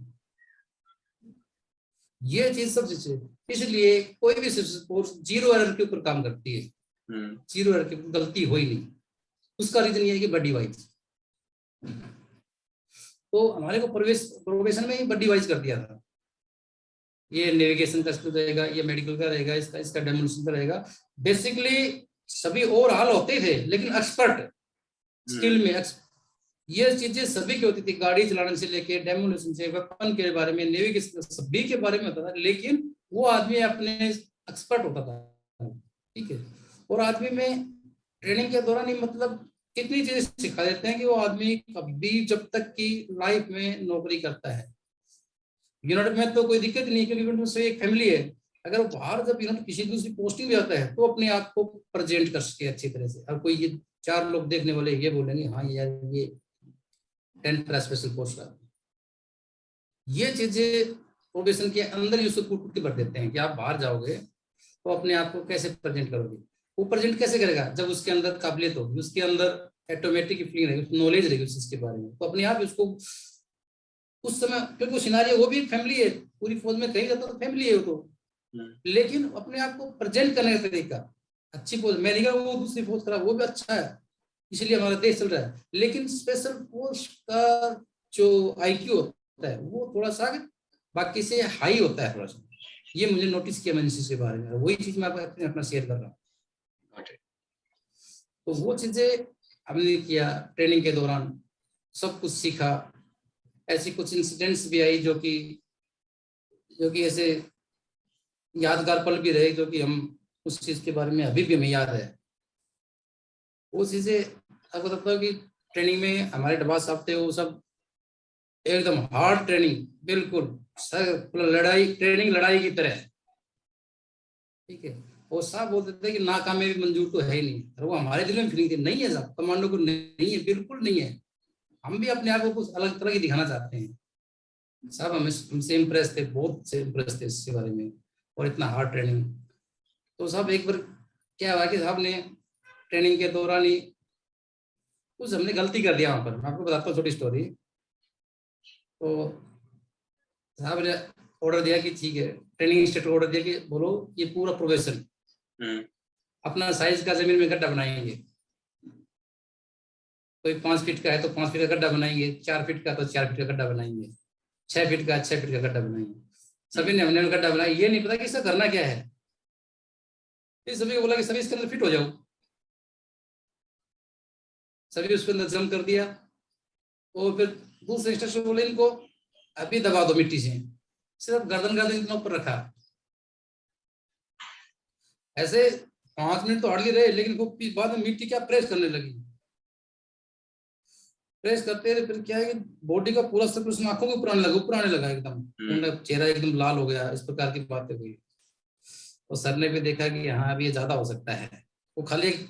ये चीज सब चीजें, इसलिए कोई भी फोर्स जीरो एरर के ऊपर काम करती है। जीरो एरर की गलती हो ही नहीं। उसका रीजन ये है कि बडी वाइज। तो हमारे को प्रोबेशन में ही बडी वाइज कर दिया था। ये नेविगेशन का स्किल रहेगा, ये मेडिकल का रहेगा, इसका डेमोनेशन का रहेगा। बेसिकली सभी और हाल होते थे लेकिन एक्सपर्ट स्किल में ये चीजें सभी की होती थी, गाड़ी चलाने से लेके डेमोलेशन से, वेपन के बारे में, नेविगेशन, सभी के बारे में होता था, लेकिन वो आदमी अपने एक्सपर्ट होता था, ठीक है। और आदमी में ट्रेनिंग के दौरान ही मतलब कितनी चीजें सिखा देते हैं कि वो आदमी कभी, जब तक की लाइफ में नौकरी करता है यूनिट में तो कोई दिक्कत नहीं, क्योंकि यूनिट में से एक फैमिली है। अगर वो बाहर जब यूनिट किसी दूसरी पोस्टिंग में जाता है तो अपने आप को प्रेजेंट कर सके अच्छी तरह से। अब कोई ये 4 लोग देखने वाले ये बोलेंगे हाँ यार ये 10 पर स्पेशल पोस्ट है। ये चीजें प्रोबेशन के अंदर ही उसको कूट के भर देते हैं कि आप बाहर जाओगे तो अपने आप को कैसे प्रेजेंट करोगे। वो प्रेजेंट कैसे करेगा जब उसके अंदर काबिलियत होगी, उसके अंदर ऑटोमेटिक फीलिंग रहेगी, नॉलेज रहेगी उस चीज के बारे में, तो अपने आप उसको उस समय, क्योंकि वो सिनारियो, वो भी एक फैमिली है, पूरी फौज में कहीं जाता तो फैमिली है वो तो, लेकिन अपने आप को प्रेजेंट करने का तरीका अच्छी फौज, मैं नहीं कह वो दूसरी फौज खराब, वो भी अच्छा है, इसलिए हमारा देश चल रहा है, लेकिन स्पेशल फोर्स का जो IQ होता है वो थोड़ा सा बाकी से हाई होता है थोड़ा सा। ये मुझे नोटिस किया मैंने इसके बारे में, वही चीज मैं आपको अपना शेयर कर रहा हूँ। तो वो चीजें हमने किया ट्रेनिंग के दौरान, सब कुछ सीखा। ऐसी कुछ इंसिडेंट्स भी आई जो कि ऐसे यादगार पल भी रहे, जो कि हम उस चीज के बारे में अभी भी हमें याद है। वो चीजें आपको बताता हूँ कि ट्रेनिंग में हमारे डब्बा साहब थे, वो सब एकदम हार्ड ट्रेनिंग, बिल्कुल लड़ाई ट्रेनिंग, लड़ाई की तरह, ठीक है। वो साहब बोलते थे कि नाकामी भी मंजूर तो है ही नहीं, और वो हमारे दिल में फीलिंग थी, नहीं है साहब, कमांडो को नहीं है, बिल्कुल नहीं है, हम भी अपने आप को कुछ अलग तरह की दिखाना चाहते हैं। साहब हमसे इम्प्रेस थे, बहुत से इम्प्रेस थे इसके बारे में, और इतना हार्ड ट्रेनिंग। तो साहब एक बार क्या हुआ कि साहब ने ट्रेनिंग के दौरान ही कुछ हमने गलती कर दिया वहां पर, मैं आपको बताता हूँ छोटी स्टोरी। तो साहब ने ऑर्डर दिया कि ठीक है, ट्रेनिंग इंस्ट्रक्टर ऑर्डर दिया कि बोलो ये पूरा प्रोफेशन अपना साइज का जमीन में गड्ढा बनाएंगे, कोई 5 फीट का है तो 5 फीट का गड्ढा बनाएंगे, 4 फीट का तो 4 फीट का गड्ढा बनाएंगे, 6 फीट का 6 फीट का गड्ढा बनाएंगे। सभी ने हमने गड्ढा बनाया, ये नहीं पता कि इसका करना क्या है। इस सभी को बोला कि सभी इसके अंदर फिट हो जाओ, सभी उसके अंदर जम कर दिया। और फिर दूसरे इंस्ट्रक्टर बोले इनको अभी दबा दो मिट्टी से, सिर्फ गर्दन इतना ऊपर रखा, ऐसे 5 मिनट तो हार्डली रहे, लेकिन वो बाद में मिट्टी क्या प्रेस करने लगी, प्रेस करते रहे, फिर क्या है कि बॉडी का पूरा सब कुछ आंखों के ऊपर आने लगा एकदम, चेहरा एकदम लाल हो गया, इस प्रकार की बातें हुई। तो सर ने भी देखा कि हाँ अभी ये ज्यादा हो सकता है, वो खाली एक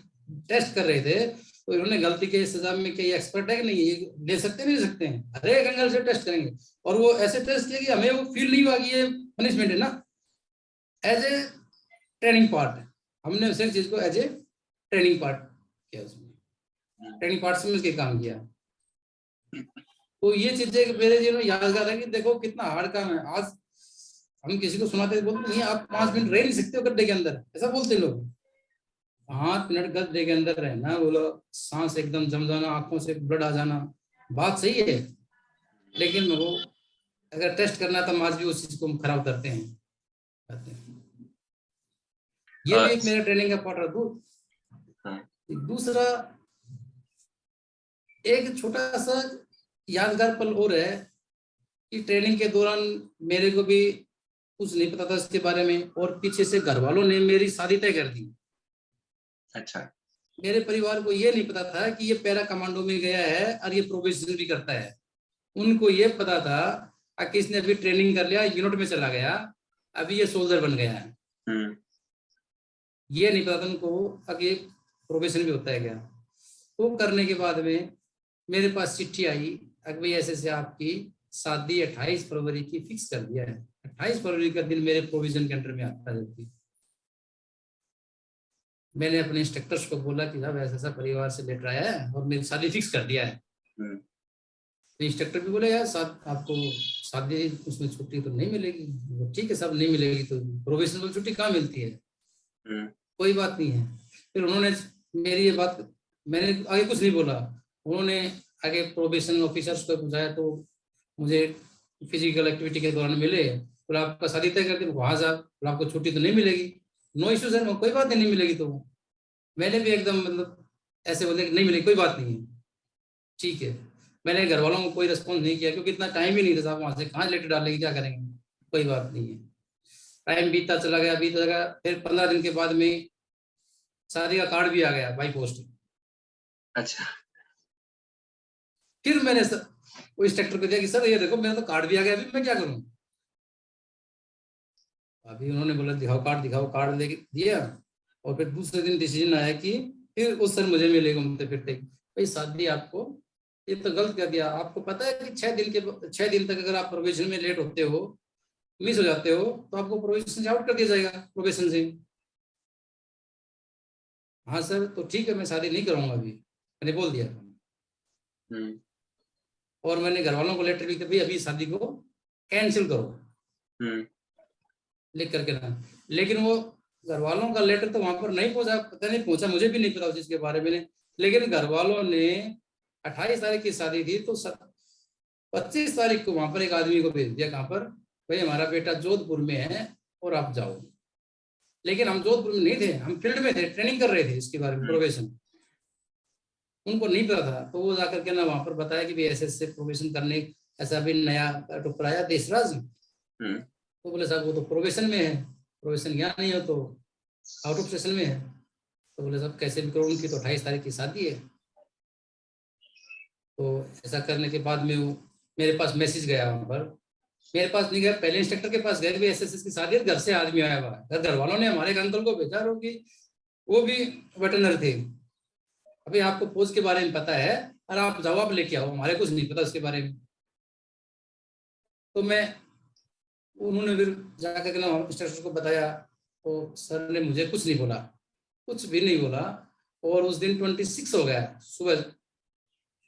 टेस्ट कर रहे थे, तो इन्होंने गलती की सजा में क्या ये एक्सपर्ट है कि नहीं, ये ले सकते नहीं ले सकते हैं, हर एक एंगल से टेस्ट करेंगे। और वो ऐसे टेस्ट किया कि हमें वो फील नहीं हुआ कि ये पनिशमेंट है ना, एज ए ट्रेनिंग पार्ट है, हमने उस चीज को एज ए ट्रेनिंग पार्ट किया, उसमें ट्रेनिंग पार्ट समझ के काम किया। तो ये चीजें मेरे जीवन में यादगार है कि देखो कितना हार्ड काम है। आज हम किसी को सुनाते बोलते नहीं आप 5 मिनट रह नहीं सकते हो गड्ढे के अंदर, ऐसा बोलते लोग। 5 मिनट गड्ढे के अंदर रहना, बोलो सांस एकदम जम जाना, आंखों से ब्लड आ जाना, बात सही है, लेकिन वो अगर टेस्ट करना तो आज भी उस चीज को हम खराब करते हैं। ये भी एक मेरा ट्रेनिंग का पार्ट रहा। दूसरा एक छोटा सा यादगार पल और है कि ट्रेनिंग के दौरान मेरे को भी कुछ नहीं पता था इसके बारे में, और पीछे से घर वालों ने मेरी शादी तय कर दी। अच्छा। मेरे परिवार को ये नहीं पता था कि ये पैरा कमांडो में गया है और ये प्रोबेशन भी करता है। उनको ये पता था कि इसने अभी ट्रेनिंग कर लिया, यूनिट में चला गया, अभी ये सोल्जर बन गया है। ये नहीं पता था उनको कि प्रोबेशन भी होता है क्या। तो करने के बाद में मेरे पास चिट्ठी आई कि भाई ऐसे से आपकी शादी 28 फरवरी की फिक्स कर दिया है। 28 फरवरी का दिन मेरे प्रोविजन के अंडर में आता है। मैंने अपने इंस्ट्रक्टर्स को बोला कि साहब ऐसा परिवार से लेटर आया है और मेरी शादी फिक्स कर दिया है। तो इंस्ट्रक्टर भी बोले यार आपको शादी उसमें छुट्टी तो नहीं मिलेगी। ठीक है साहब नहीं मिलेगी तो प्रोविजनल छुट्टी कहाँ मिलती है, कोई बात नहीं है। फिर उन्होंने मेरी ये बात, मैंने आगे कुछ नहीं बोला, उन्होंने आगे प्रोबेशन ऑफिसर्स को पूछाया तो मुझे फिजिकल एक्टिविटी के दौरान मिले, तो आपका शादी तय करते वहां साहब आपको छुट्टी तो नहीं मिलेगी। नो इश्यू सर, कोई बात नहीं मिलेगी। तो मैंने भी एकदम मतलब ऐसे बोले नहीं मिलेगी, कोई बात नहीं है, ठीक है। मैंने घर वालों को कोई रिस्पॉन्स नहीं किया, क्योंकि इतना टाइम ही नहीं था साहब, वहां से कहाँ लेटर डालेंगे, क्या करेंगे। कोई बात नहीं है, टाइम बीतता गया। फिर 15 दिन के बाद में शादी का कार्ड भी आ गया बाई पोस्ट। अच्छा। फिर मैंने वो इंस्ट्रक्टर को दिया कि सर ये देखो मेरा तो कार्ड भी आ गया, अभी मैं क्या करूं। अभी उन्होंने बोला दिखाओ कार्ड, दिखाओ कार्ड, लेके दिया। और फिर दूसरे दिन डिसीजन आया कि फिर उस सर मुझे मिले घूमते फिरते, भाई शादी आपको ये तो गलत कर दिया। आपको पता है कि 6 दिन तक अगर आप प्रोबेशन में लेट होते हो, मिस हो जाते हो, तो आपको प्रोबेशन से आउट कर दिया जाएगा, प्रोबेशन से। हाँ सर, तो ठीक है मैं शादी नहीं करूंगा अभी, मैंने बोल दिया। और मैंने घर वालों को लेटर लिख भाई अभी शादी को कैंसिल करो, लिख करके ना। लेकिन वो घर वालों का लेटर तो वहां पर नहीं पहुंचा, पता नहीं पहुंचा, मुझे भी नहीं पता उस चीज के बारे में। लेकिन घर वालों ने 28 तारीख की शादी थी, तो 25 तारीख को वहां पर एक आदमी को भेज दिया, कहाँ पर, भाई हमारा बेटा जोधपुर में है और आप जाओ। लेकिन हम जोधपुर में नहीं थे, हम फील्ड में थे, ट्रेनिंग कर रहे थे इसके बारे में, प्रोबेशन। उनको नहीं पता था, तो वो जाकर के ना वहां पर बताया कि भाई ऐसे प्रोबेशन करने, ऐसा भी नया टुकड़ा आया देशराज। तो बोले साहब वो तो प्रोबेशन में है, प्रोबेशन यहाँ नहीं हो तो आउट ऑफ स्टेशन में है। तो बोले साहब कैसे भी करो, उनकी तो 28 तारीख की शादी है। तो ऐसा करने के बाद में वो मेरे पास मैसेज गया, वहां पर मेरे पास नहीं गया, पहले इंस्ट्रक्टर के पास गए, एसएसएस की शादी है, घर से आदमी आया हुआ है। घर वालों ने हमारे अंकल को भेजा, रो कि वो भी वेटरनर थे। अभी आपको पोज के बारे में पता है और आप जवाब लेके आओ, हमारे कुछ नहीं पता उसके बारे में। तो उन्होंने फिर जाकर के ना इंस्ट्रक्टर को बताया, तो सर ने मुझे कुछ नहीं बोला, कुछ भी नहीं बोला। और उस दिन 26 हो गया, सुबह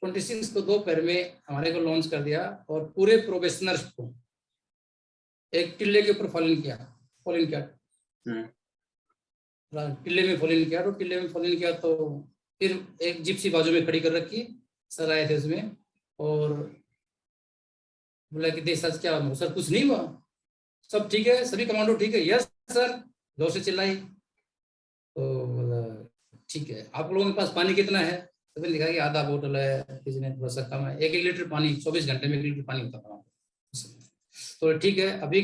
26 को दोपहर में हमारे को लॉन्च कर दिया, और पूरे प्रोबेशनर्स को एक टिल्ले के ऊपर फॉलोइन किया। टिल्ले में फॉलोइन किया, तो टिल्ले में फॉलोइन किया, तो फिर एक जिप्सी बाजू में खड़ी कर रखी, सर आए थे उसमें, और बोला कि देख सर क्या, सर कुछ नहीं हुआ, सब ठीक है, सभी कमांडो ठीक है, यस सर, जोर से चिल्लाई। तो बोला ठीक है, आप लोगों के पास पानी कितना है। तो मैंने लिखा कि आधा बोतल है, किसी ने थोड़ा सा कम है, 1 लीटर पानी, 24 घंटे में 1 लीटर पानी होता था। तो ठीक है, अभी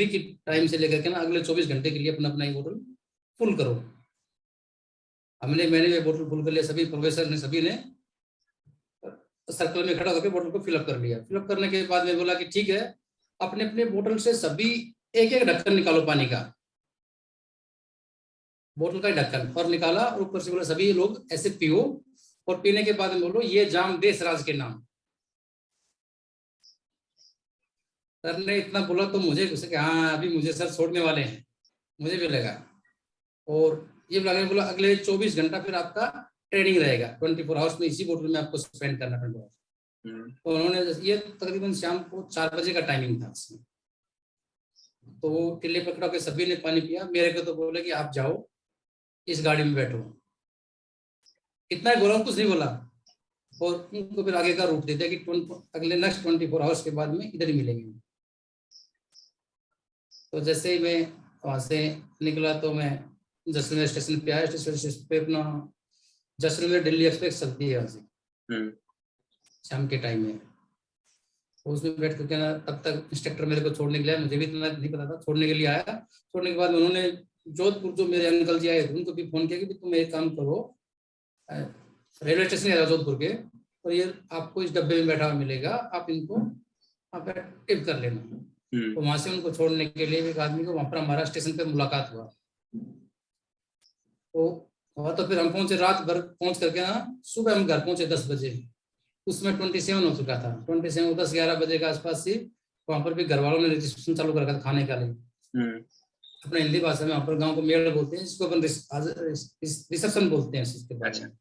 की टाइम से लेकर के ना अगले 24 घंटे के लिए अपना अपना ये बोतल फुल करो। मैंने ये बोतल फुल कर लिया, सभी प्रोफेसर ने, सभी ने सर्कल में खड़ा होकर बोतल को फिलअप कर लिया। फिलअप करने के बाद में बोला कि ठीक है, अपने अपने बोतल से सभी एक एक ढक्कन निकालो पानी का, बोतल का ढक्कन, और निकाला, और ऊपर से बोला सभी लोग ऐसे पियो, और पीने के बाद में बोलो ये जाम देशराज के नाम। सर ने इतना बोला तो मुझे गुस्सा कि हाँ अभी मुझे सर छोड़ने वाले हैं, मुझे भी लगा। और ये बोला अगले 24 घंटा फिर आपका ट्रेनिंग रहेगा, 24 आवर्स में इसी बोतल में आपको स्पेंड करना पड़ेगा। तो उन्होंने, ये तकरीबन शाम को 4 बजे का टाइमिंग था इसमें। तो वो टिल्ले पकड़ा के सभी ने पानी पिया, मेरे को तो बोले कि आप जाओ इस गाड़ी में बैठो, इतना ही बोला, कुछ नहीं बोला। और उनको फिर आगे का रूट दे दिया कि अगले नेक्स्ट 24 आवर्स के बाद में इधर ही मिलेंगे। तो जैसे ही मैं वहां से निकला, तो मैं जैसलमेर स्टेशन पे आया। स्टेशन पे अपना जैसलमेर दिल्ली एक्सप्रेस चलती है यहाँ से शाम के टाइम में। उसमें बैठ करके ना, तब तक इंस्ट्रक्टर मेरे को छोड़ने के लिए, मुझे भी इतना नहीं पता था, छोड़ने के लिए आया। छोड़ने के बाद उन्होंने जोधपुर जो मेरे अंकल जी आए थे उनको भी फोन किया कि तुम एक काम करो, रेलवे स्टेशन है जोधपुर के, और ये आपको इस डब्बे में बैठा हुआ मिलेगा, आप इनको वहाँ पे टिप कर लेना। तो वहां से उनको छोड़ने के लिए एक आदमी को वहां पर हमारा स्टेशन पे मुलाकात हुआ। तो फिर हम पहुंचे, रात भर पहुंच करके ना सुबह हम घर पहुंचे 10 बजे। उसमें 27 हो चुका था, 27 10-11 बजे के आसपास से वहां पर भी घर वालों ने रजिस्ट्रेशन चालू कर रखा था खाने का लिए। अपने हिंदी भाषा में वहाँ पर गाँव को मेड़ बोलते हैं, जिसको अपन रिसेप्शन बोलते हैं इसके बारे में।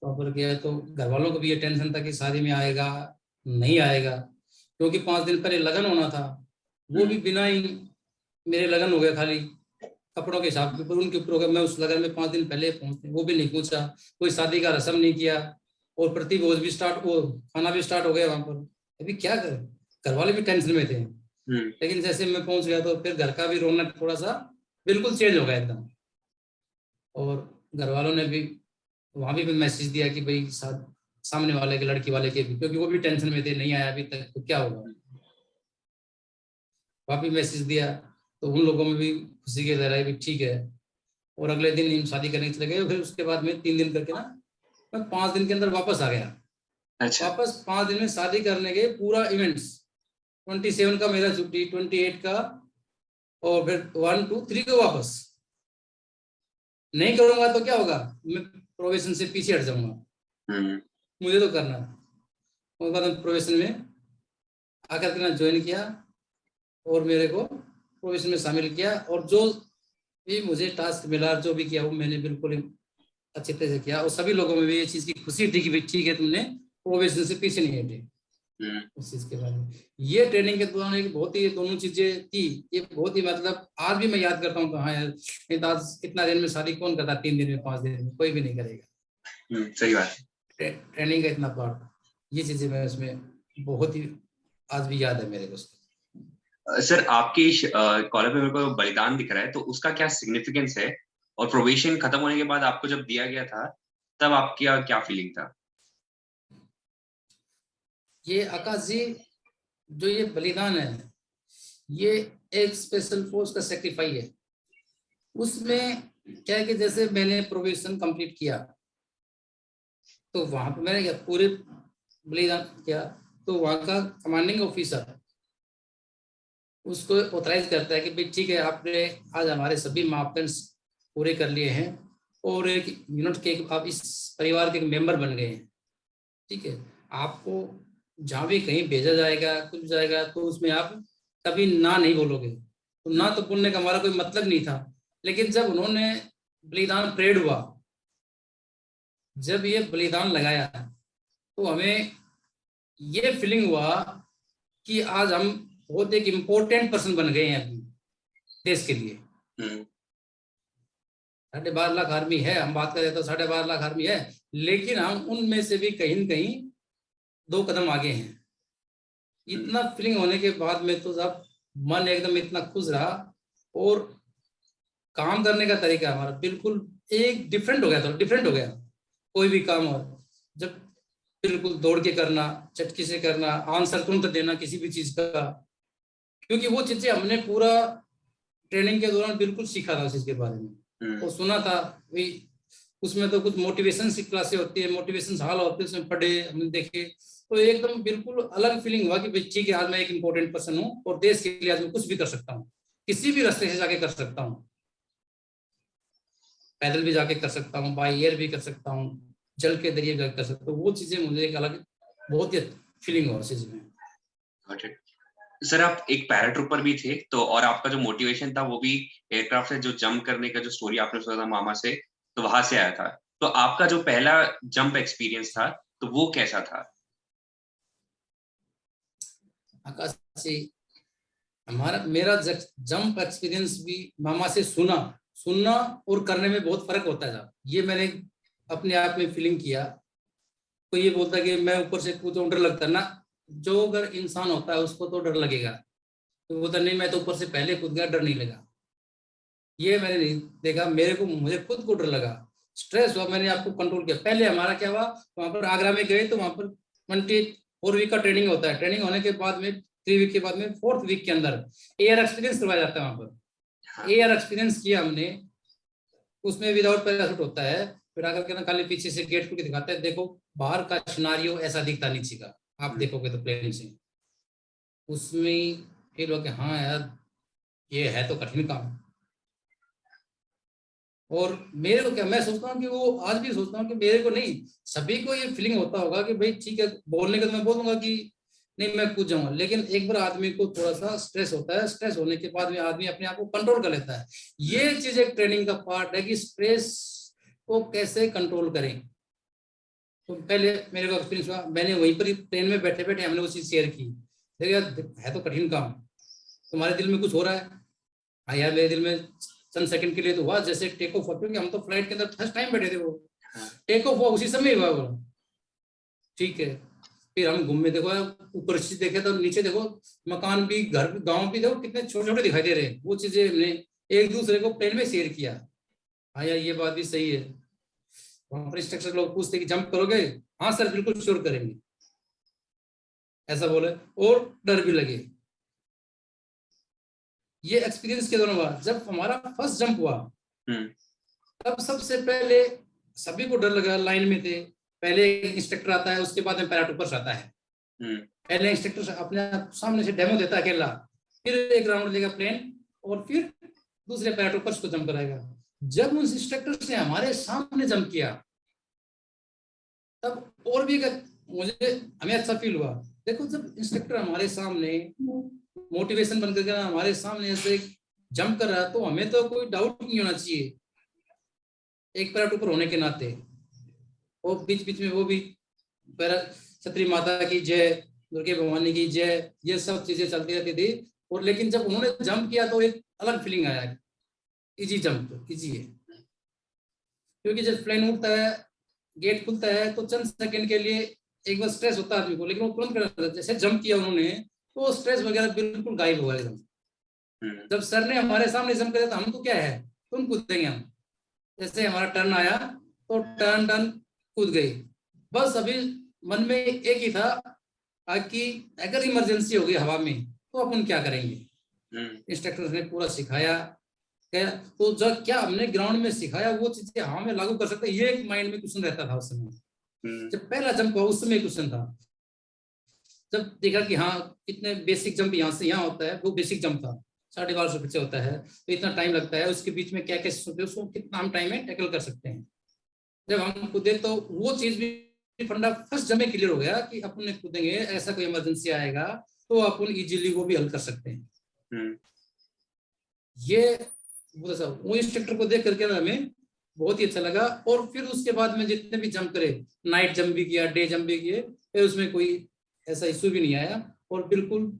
वहाँ पर गया तो घर वालों को भी ये टेंशन था कि शादी में आएगा नहीं आएगा, क्योंकि 5 दिन पहले लगन होना था, वो भी बिना ही मेरे लगन हो गया, खाली कपड़ों के हिसाब के ऊपर उनके ऊपर हो गया। मैं उस लगन में 5 दिन पहले पहुंचते, वो भी नहीं पूछा, कोई शादी का रस्म नहीं किया, और प्रतिभोज भी स्टार्ट, वो खाना भी स्टार्ट हो गया वहां पर। अभी क्या कर, घर वाले भी टेंशन में थे। लेकिन जैसे मैं पहुंच गया तो फिर घर का भी रौनक थोड़ा सा बिल्कुल चेंज हो गया एकदम। और घर वालों ने भी वहां भी मैसेज दिया कि भाई सामने वाले के, लड़की वाले के भी, क्योंकि वो भी टेंशन में थे, नहीं आया अभी तक तो क्या होगा। वापस मैसेज दिया तो उन लोगों में भी खुशी की लहराई भी, ठीक है। और अगले दिन हम शादी करने चले गए। फिर उसके बाद में 3 दिन करके ना, मैं 5 दिन के अंदर वापस आ गया। अच्छा। वापस 5 दिन में शादी करने के पूरा इवेंट्स, 27 का मेरा छुट्टी, 28 का, और फिर 1, 2, 3 को वापस। नहीं करूंगा तो क्या होगा, मैं प्रोफेशन से पीछे हट जाऊंगा। मुझे तो करना है। उसके बाद हम प्रोफेशन में आकर के ना ज्वाइन किया और मेरे को प्रोफेशन में शामिल किया। और जो भी मुझे टास्क मिला, जो भी किया, वो मैंने बिल्कुल अच्छे तरह से किया। और सभी लोगों में भी ये चीज की खुशी थी कि भाई ठीक है, तुमने प्रोफेशन से पीछे नहीं हटे उस चीज के बारे में। ये ट्रेनिंग के दौरान एक बहुत ही दोनों चीजें थी, ये बहुत ही मतलब आज भी मैं याद करता हूँ। हाँ यार, नहीं तो आज इतना दिन में शादी कौन करता, 3 दिन में, 5 दिन में, कोई भी नहीं करेगा। सही बात। ट्रेनिंग का इतना पार्ट, ये चीजें मैं उसमें बहुत ही आज भी याद है मेरे को। सर आपके कॉलर पे मेरे को बलिदान दिख रहा है, तो उसका क्या सिग्निफिकेंस है? और प्रोबेशन खत्म होने के बाद आपको जब दिया गया था, तब आपकी क्या फीलिंग था? ये आकाश जी, जो ये बलिदान है, ये एक स्पेशल फोर्स का सेक्रीफाइस है। उसमें क्या है कि जैसे मैंने प्रोबेशन कंप्लीट किया, तो वहां पे मैंने पूरे बलिदान किया, तो वहां का कमांडिंग ऑफिसर उसको ऑथराइज करता है कि भाई ठीक है, आपने आज हमारे सभी मापदंड पूरे कर लिए हैं और एक यूनिट के आप इस परिवार के एक मेंबर बन गए हैं। ठीक है, आपको जहाँ भी कहीं भेजा जाएगा, कुछ जाएगा, तो उसमें आप कभी ना नहीं बोलोगे। तो ना तो बोलने का हमारा कोई मतलब नहीं था। लेकिन जब उन्होंने बलिदान परेड हुआ, जब ये बलिदान लगाया, तो हमें ये फीलिंग हुआ कि आज हम बहुत एक इम्पोर्टेंट पर्सन बन गए हैं अपनी देश के लिए। 12.5 लाख आर्मी है, हम बात करें तो 12.5 लाख आर्मी है, लेकिन हम उनमें से भी कहीं न कहीं 2 कदम आगे हैं। इतना फीलिंग होने के बाद में तो जब मन एकदम इतना खुश रहा, और काम करने का तरीका हमारा बिल्कुल एक डिफरेंट हो गया था, डिफरेंट हो गया। कोई भी काम हो, जब बिल्कुल दौड़ के करना, चटकी से करना, आंसर तुरंत देना किसी भी चीज का, क्योंकि वो चीजें हमने पूरा ट्रेनिंग के दौरान बिल्कुल सीखा था उस चीज के बारे में, और सुना था भी। उसमें तो कुछ मोटिवेशन की क्लासें होती है, मोटिवेशन हाल होते हैं, उसमें पढ़े, हमने देखे, तो एकदम बिल्कुल अलग फीलिंग हुआ कि भाई ठीक है, आज मैं एक इम्पोर्टेंट पर्सन हूँ और देश के लिए आज मैं कुछ भी कर सकता हूँ, किसी भी रास्ते से जाके कर सकता हूँ। पैदल भी जाके कर सकता हूँ, बाई एयर भी कर सकता हूँ, जल के जरिए कर सकता हूँ। वो चीजें मुझे एक अलग बहुत ही फीलिंग हुआ उस चीज में। सर आप एक पैराट्रूपर भी थे, तो और आपका जो मोटिवेशन था वो भी एयरक्राफ्ट से जो जंप करने का जो स्टोरी आपने सुना था मामा से, तो वहां से आया था। तो आपका जो पहला जंप एक्सपीरियंस था, तो वो कैसा था? आकाश जी, मेरा जंप एक्सपीरियंस भी मामा से सुनना और करने में बहुत फर्क होता है साहब। ये मैंने अपने आप में फीलिंग किया। तो ये बोलता है कि मैं ऊपर से कूदूं, डर लगता है ना, जो अगर इंसान होता है उसको तो डर लगेगा, तो बोलता नहीं, मैं तो ऊपर से पहले कूद गया, डर नहीं लगा। ये मैंने नहीं देखा, मुझे खुद को डर लगा, स्ट्रेस हुआ, मैंने आपको कंट्रोल किया। पहले हमारा क्या हुआ, वहां पर आगरा में गए तो वहां पर 24 वीक का ट्रेनिंग होता है। ट्रेनिंग होने के बाद में 3 वीक के बाद में 4th वीक के अंदर एयर एक्सपीरियंस करवाया जाता है। वहां पर एयर एक्सपीरियंस किया हमने, उसमें विदाउट पैराशूट होता है। फिर आकर के ना खाली पीछे से गेट को दिखाते हैं, देखो बाहर का सिनारियो ऐसा दिखता नीचे का, आप देखोगे तो प्लेन से, उसमें फील हो कि हाँ यार, ये है तो कठिन काम। और मेरे को क्या, मैं सोचता हूँ कि वो आज भी सोचता हूँ कि मेरे को नहीं, सभी को ये फीलिंग होता होगा कि भाई ठीक है, बोलने का तो मैं बोलूंगा कि नहीं मैं कूद जाऊंगा, लेकिन एक बार आदमी को थोड़ा सा स्ट्रेस होता है, स्ट्रेस होने के बाद में आदमी अपने आप को कंट्रोल कर लेता है। ये चीज एक ट्रेनिंग का पार्ट है कि स्ट्रेस को कैसे कंट्रोल करें। तो पहले मेरे को एक्सपीरियंस हुआ, मैंने वहीं पर ही ट्रेन में बैठे बैठे हमने वो चीज शेयर की, देखिए है तो कठिन काम, तुम्हारे दिल में कुछ हो रहा है। हाँ यार, मेरे दिल में चंद सेकंड के लिए तो हुआ, जैसे टेक ऑफ हुआ, क्योंकि हम तो फ्लाइट के अंदर फर्स्ट टाइम बैठे थे, वो टेक ऑफ हुआ उसी समय हुआ वो। ठीक है, फिर हम घूमे, देखो ऊपर से देखे तो नीचे देखो, मकान भी, घर भी, गांव भी देखो कितने छोटे छोटे दिखाई दे रहे हैं। वो चीजें हमने एक दूसरे को प्लेन में शेयर किया। हाँ यार, ये बात भी सही है। वहां पर इंस्ट्रक्टर लोग पूछते कि जंप करोगे, हाँ सर बिल्कुल श्योर करेंगे, ऐसा बोले और डर भी लगे। ये एक्सपीरियंस के दौरान हुआ। जब हमारा फर्स्ट जंप हुआ तब सबसे पहले सभी को डर लगा, लाइन में थे। पहले इंस्ट्रक्टर आता है, उसके बाद में पैराट्रूपर्स आता है। पहले इंस्ट्रक्टर अपने सामने से डेमो देता है अकेला, फिर एक राउंड लेगा प्लेन और फिर दूसरे पैराट्रूपर्स को जंप कराएगा। जब उस इंस्ट्रक्टर ने हमारे सामने जंप किया तब और भी हमें अच्छा फील हुआ। देखो जब इंस्ट्रक्टर हमारे सामने मोटिवेशन बन करके हमारे सामने ऐसे जंप कर रहा है तो हमें तो कोई डाउट नहीं होना चाहिए एक पैराट्रूपर होने के नाते। और बीच बीच में वो भी छतरी माता की जय, दुर्गे भवानी की जय, ये सब चीजें चलती रहती थी। और लेकिन जब उन्होंने जंप किया तो एक अलग फीलिंग आया, इजी जंप, इजी है। क्योंकि जब प्लेन उड़ता है, गेट खुलता है तो चंद सेकंड के लिए एक बार स्ट्रेस होता है आदमी को, लेकिन वो तुरंत कर, जैसे जंप किया उन्होंने तो स्ट्रेस वगैरह बिल्कुल गायब हुआ एकदम। जब सर ने हमारे सामने जंप किया तो हम तो क्या है, तुम कूदेंगे हम। जैसे हमारा टर्न आया तो टर्न कूद गई। बस अभी मन में एक ही था कि अगर इमरजेंसी हो गई हवा में तो अपन क्या करेंगे। इंस्ट्रक्टर ने पूरा सिखाया तो जब क्या हमने ग्राउंड में सिखाया वो चीजें हवा में लागू कर सकते, ये एक माइंड में क्वेश्चन रहता था उस समय। जब पहला जंप हुआ उस समय क्वेश्चन था। जब देखा कि हाँ इतने बेसिक जंप यहाँ से यहाँ होता है, वो बेसिक जंप था 1250 फीट से होता है तो इतना टाइम लगता है, उसके बीच में क्या क्या उसको कितना हम टाइम में टैकल कर सकते हैं। जब हम कूदे तो वो चीज भी फंडा फर्स्ट जमे क्लियर हो गया कि अपन कूदेंगे, ऐसा कोई इमरजेंसी आएगा तो अपन इजीली वो भी हल कर सकते हैं। ये वो इंस्ट्रक्टर को देख करके हमें बहुत ही अच्छा लगा। और फिर उसके बाद में जितने भी जंप करे, नाइट जंप भी किया, डे जंप भी किए, फिर उसमें कोई ऐसा इशू भी नहीं आया और बिल्कुल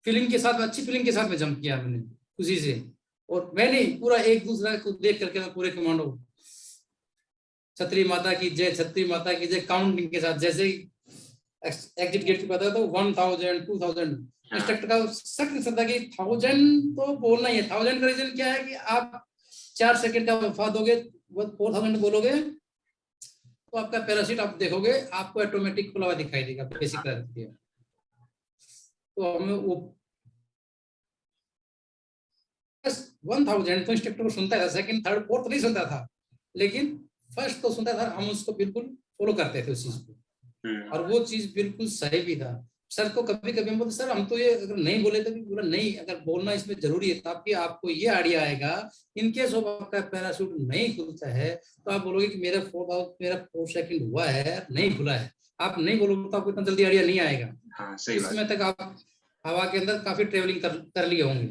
फीलिंग के साथ, अच्छी फीलिंग के साथ में जंप किया मैंने खुशी से। और मैंने पूरा एक दूसरे को देख करके मैं पूरे कमांडो छतरी माता की जय, छतरी माता की जय काउंटिंग के साथ, जैसे एग्जिट गेट की पता तो 1000 2000 इंस्ट्रक्टर का सख्त था कि 1000 तो बोलना ही है। 1000 का रीजन क्या है कि आप 4 सेकंड का वफा दोगे, 4000 बोलोगे तो आपका पैराशूट आप देखोगे आपको ऑटोमेटिक खुला हुआ दिखाई देगा बेसिक करके। तो हमें वो 1000 तो इंस्ट्रक्टर को सुनता था, सेकंड थर्ड फोर्थ नहीं सुनता था, लेकिन फर्स्ट तो सुनता था। हम उसको बिल्कुल फॉलो करते थे उस चीज को और वो चीज बिल्कुल सही भी था। सर को कभी कभी हम बोलते सर हम तो ये अगर नहीं बोले तो बोला नहीं, अगर बोलना इसमें जरूरी है ताकि आपको ये आइडिया आएगा इन केस ऑफ आपका पैराशूट नहीं खुलता है तो आप बोलोगे कि मेरा 4 सेकंड हुआ है नहीं खुला है। आप नहीं बोलोगे तो आपको इतना जल्दी आइडिया नहीं आएगा। हाँ, सही बात। इसमें तक आप हवा के अंदर काफी ट्रेवलिंग कर लिए होंगे।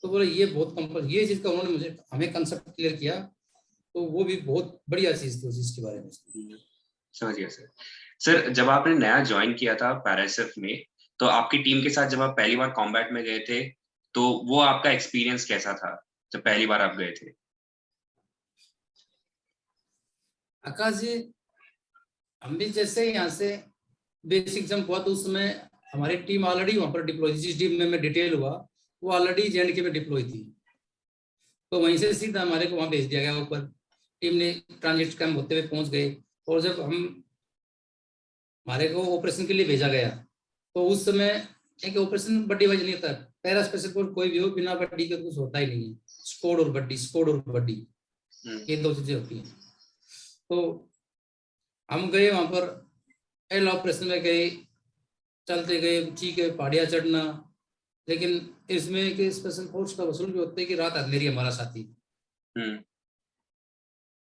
तो बोले ये बहुत कंपल्सरी, ये चीज का उन्होंने मुझे हमें कंसेप्ट क्लियर किया तो वो भी बहुत बढ़िया चीज थी उस चीज के बारे में। समझ गया सर। सर जब आपने नया ज्वाइन किया था पैराएसएफ में तो आपकी टीम के साथ जब आप पहली बार कॉम्बैट में गए थे तो वो आपका एक्सपीरियंस कैसा था जब पहली बार आप गए थे? आकाश जी, हम भी जैसे यहाँ से बेसिक जंप हुआ तो उस समय हमारी टीम ऑलरेडी वहां पर डिप्लॉय, जिस टीम में मैं डिटेल हुआ वो ऑलरेडी JNK में डिप्लॉय थी। तो वहीं से सीधा हमारे को वहां भेज दिया गया ऊपर। टीम ने ट्रांजिट कैंप होते हुए पहुंच गए और जब हमारे को ऑपरेशन के लिए भेजा गया तो उस समय एक ऑपरेशन बड्डी वाइज नहीं होता, पैरा स्पेशल फोर्स कोई भी हो बिना बड्डी के कुछ होता ही नहीं है। स्क्वाड और बड्डी ये दो चीजें होती हैं। तो हम गए वहां पर, एल ऑपरेशन में गए, चलते गए, ठीक है पहाड़ियाँ चढ़ना, लेकिन इसमें कि स्पेशल फोर्स का वसूल भी होता है कि रात अंधेरी हमारा साथी।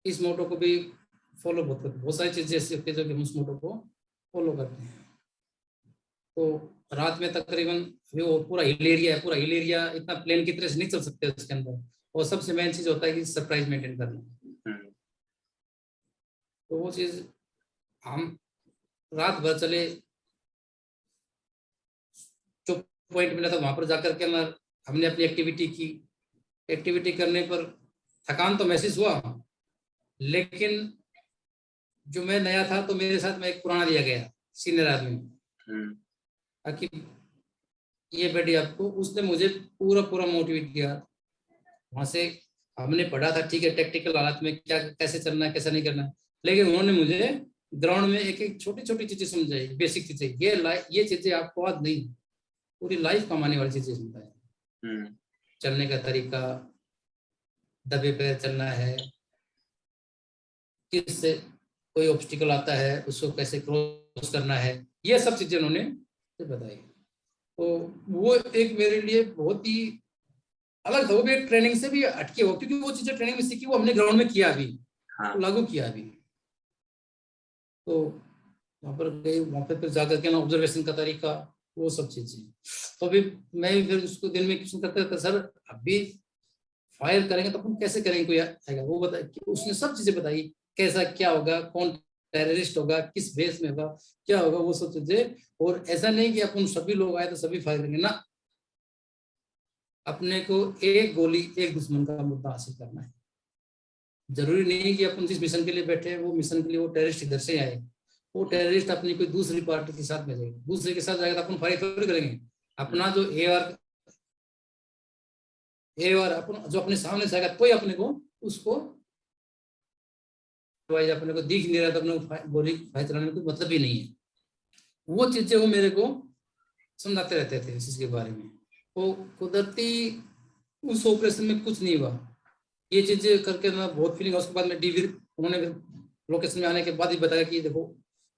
इस मोटो को भी फॉलो बहुत सारी चीजें ऐसी होती है जो कि हम उस मोटो को फॉलो करते हैं। तो रात में तकरीबन वो पूरा हिल एरिया है, पूरा हिल एरिया, इतना प्लेन की तरह से नहीं चल सकते उसके अंदर। और सबसे मेन चीज होता है कि सरप्राइज मेंटेन करना। तो वो चीज हम रात भर चले, जो पॉइंट मिला था वहां पर जाकर के हमने अपनी एक्टिविटी की। एक्टिविटी करने पर थकान तो महसूस हुआ, लेकिन जो मैं नया था तो मेरे साथ में एक पुराना दिया गया सीनियर आदमी ताकि ये बेटी आपको, उसने मुझे पूरा मोटिवेट किया। वहां से हमने पढ़ा था ठीक है टेक्टिकल हालत में क्या कैसे चलना है कैसा नहीं करना है, लेकिन उन्होंने मुझे ग्राउंड में एक एक छोटी छोटी चीजें समझाई, बेसिक चीजें। ये चीजें आपको आज नहीं, पूरी लाइफ कमाने वाली चीजें समझाई। चलने का तरीका, दबे पैर चलना है, किस कोई ऑब्स्टिकल आता है उसको कैसे क्रॉस करना है, ये सब चीजें उन्होंने बताई। तो वो एक मेरे लिए बहुत ही अलग था। वो भी एक ट्रेनिंग से भी हटके हो, क्योंकि वो चीजें ट्रेनिंग में सीखी वो हमने ग्राउंड में किया भी, लागू किया भी। तो वहां पर गए, वहां पे फिर जाकर के ना ऑब्जर्वेशन का तरीका, वो सब चीजें। तो अभी मैं फिर उसको दिन में क्वेश्चन करता था, सर अभी फायर करेंगे तो अपन कैसे करेंगे, कोई आएगा वो बता। उसने सब चीजें बताई, कैसा क्या होगा, कौन टेररिस्ट होगा, किस बेस में होगा, क्या होगा, वो सब चीजें। और ऐसा नहीं कि अपन सभी लोग आए तो सभी फायर करेंगे ना, अपने को एक गोली एक दुश्मन का मुद्दा हासिल करना है। जरूरी नहीं कि अपन जिस मिशन के लिए बैठे हैं वो मिशन के लिए वो टेररिस्ट इधर से आए, वो टेररिस्ट अपनी कोई दूसरी पार्टी के साथ में जाएगा, दूसरे के साथ जाएगा तो अपन फायर थोड़ी करेंगे। अपना जो एआर अपन जो अपने सामने से आएगा, कोई अपने को उसको अपने को दिख नहीं रहा तो अपने को गोली फायर चलाने में कोई मतलब ही नहीं है। वो चीजें वो मेरे को समझाते रहते थे इस चीज के बारे में। वो कुदरती उस ऑपरेशन में कुछ नहीं हुआ, ये चीजें करके ना बहुत फीलिंग। उसके बाद में उन्होंने लोकेशन में आने के बाद ही बताया कि देखो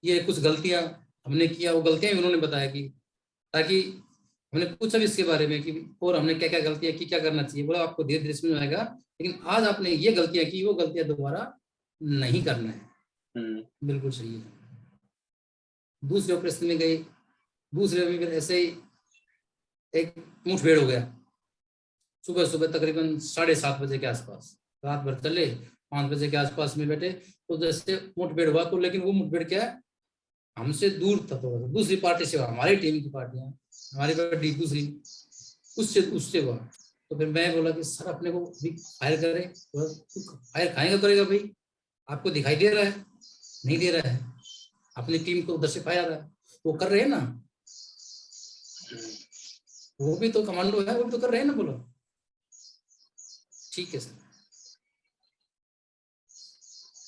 ये कुछ गलतियां हमने किया, वो गलतियां उन्होंने बताया कि, ताकि हमने पूछा भी इसके बारे में कि और हमने क्या क्या गलतियां की, क्या करना चाहिए। बोला आपको धीरे धीरे समझ आएगा, लेकिन आज आपने ये गलतियां की, वो गलतियां दोबारा नहीं करना है। बिल्कुल सही है। दूसरे ऑपरेशन में गए, दूसरे में फिर ऐसे ही एक मुठभेड़ हो गया। सुबह सुबह तकरीबन 7:30 बजे के आसपास, रात भर चले, 5 बजे के आसपास में बैठे। तो जैसे मुठभेड़ हुआ, तो लेकिन वो मुठभेड़ क्या है, हमसे दूर था, थोड़ा सा दूसरी पार्टी से हुआ, हमारी टीम की पार्टियां, हमारी पार्टी दूसरी, उससे हुआ। तो फिर मैं बोला कि सर अपने को भी फायर करें। तो फायर खाएगा करेगा भाई, आपको दिखाई दे रहा है, नहीं दे रहा है, अपनी टीम को उधर से फायर आ रहा है, वो कर रहे हैं ना, वो भी तो कमांडो है, वो भी तो कर रहे हैं ना। बोलो ठीक है सर।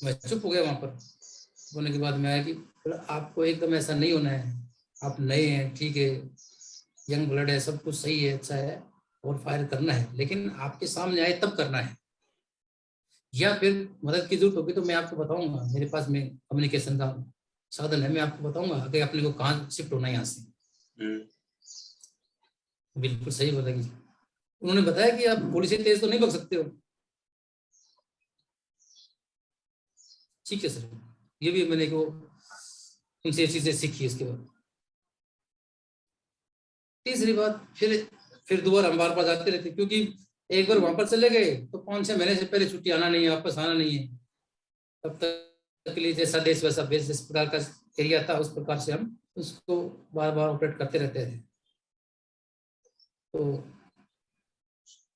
मैं चुप हो गया वहां पर। बोलने के बाद में आया कि आपको एकदम ऐसा नहीं होना है, आप नए हैं, ठीक है, यंग ब्लड है, सब कुछ सही है, अच्छा है, और फायर करना है, लेकिन आपके सामने आए तब करना है, या फिर मदद की जरूरत होगी तो मैं आपको बताऊंगा, मेरे पास में कम्युनिकेशन का साधन है, मैं आपको बताऊंगा कि अपने को कहाँ शिफ्ट होना है यहाँ से। बिल्कुल सही बोला कि उन्होंने बताया कि आप गोली से तेज तो नहीं भाग सकते हो। ठीक है सर, ये भी मैंने को उनसे चीजें सीखी। इसके बाद तीसरी बात, फिर दोबारा हम बार बार जाते रहते, क्योंकि एक बार वहां पर चले गए तो 5-6 महीने से पहले छुट्टी आना नहीं है, वापस आना नहीं है। तब तक के लिए जैसा देश वैसा बेस, जिस प्रकार का एरिया था उस प्रकार से हम उसको बार बार ऑपरेट करते रहते थे। तो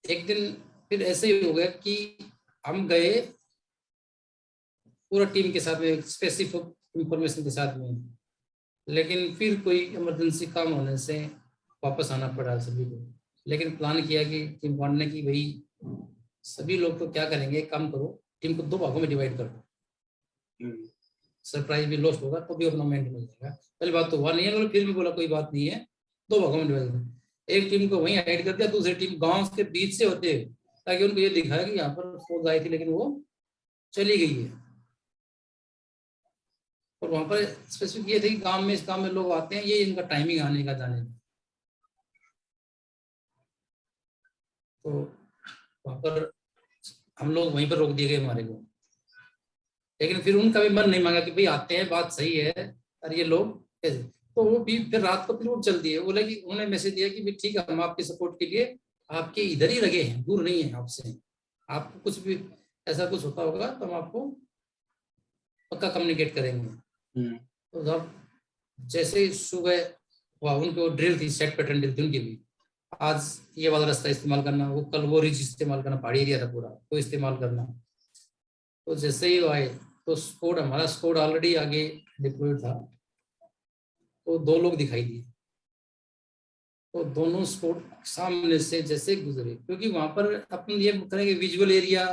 एक दिन फिर ऐसे ही हो गया कि हम गए पूरा टीम के साथ में, स्पेसिफिक इंफॉर्मेशन के साथ में, लेकिन फिर कोई इमरजेंसी काम होने से वापस आना पड़ा सभी को। लेकिन प्लान किया कि टीम बांटने की, भाई सभी लोग तो क्या करेंगे, एक काम करो, टीम को 2 भागों में डिवाइड कर दो, सरप्राइज भी लॉस्ट होगा तो भी अपना मेंटेन हो जाएगा। पहली बात तो हुआ नहीं है, फिर भी बोला कोई बात नहीं है, 2 भागों में डिवाइड कर। एक टीम को वहीं हाइड कर दिया, दूसरी टीम गांव के बीच से होते, ताकि उनको ये दिखाया कि यहाँ पर फौज आई थी लेकिन वो चली गई है। और वहां पर स्पेसिफिक ये थे कि गांव में, इस गांव में लोग आते हैं, ये इनका टाइमिंग आने का जाने का। तो वहां पर हम लोग वहीं पर रोक दिए गए हमारे को। लेकिन फिर उनका भी मन नहीं मांगा कि भाई आते हैं, बात सही है, और ये लोग कैसे। तो वो भी फिर रात को फिर वो चल दिए। बोले कि उन्होंने मैसेज दिया कि भाई ठीक है, हम आपके सपोर्ट के लिए आपके इधर ही लगे हैं, दूर नहीं है आपसे, आपको कुछ भी ऐसा कुछ होता होगा तो हम आपको पक्का कम्युनिकेट करेंगे। तो जब जैसे ही सुबह हुआ, उनको ड्रिल थी, सेट पैटर्न ड्रिल थी उनकी भी, आज ये वाला रास्ता इस्तेमाल करना, वो कल वो रिज इस्तेमाल करना, पहाड़ी एरिया था पूरा, वो इस्तेमाल करना। तो जैसे ही आए तो स्क्वाड, हमारा स्क्वाड ऑलरेडी आगे डिप्लॉयड था, तो 2 लोग दिखाई दिए। तो दोनों स्क्वाड सामने से जैसे गुजरे, क्योंकि वहां पर अपन ये करेंगे विजुअल एरिया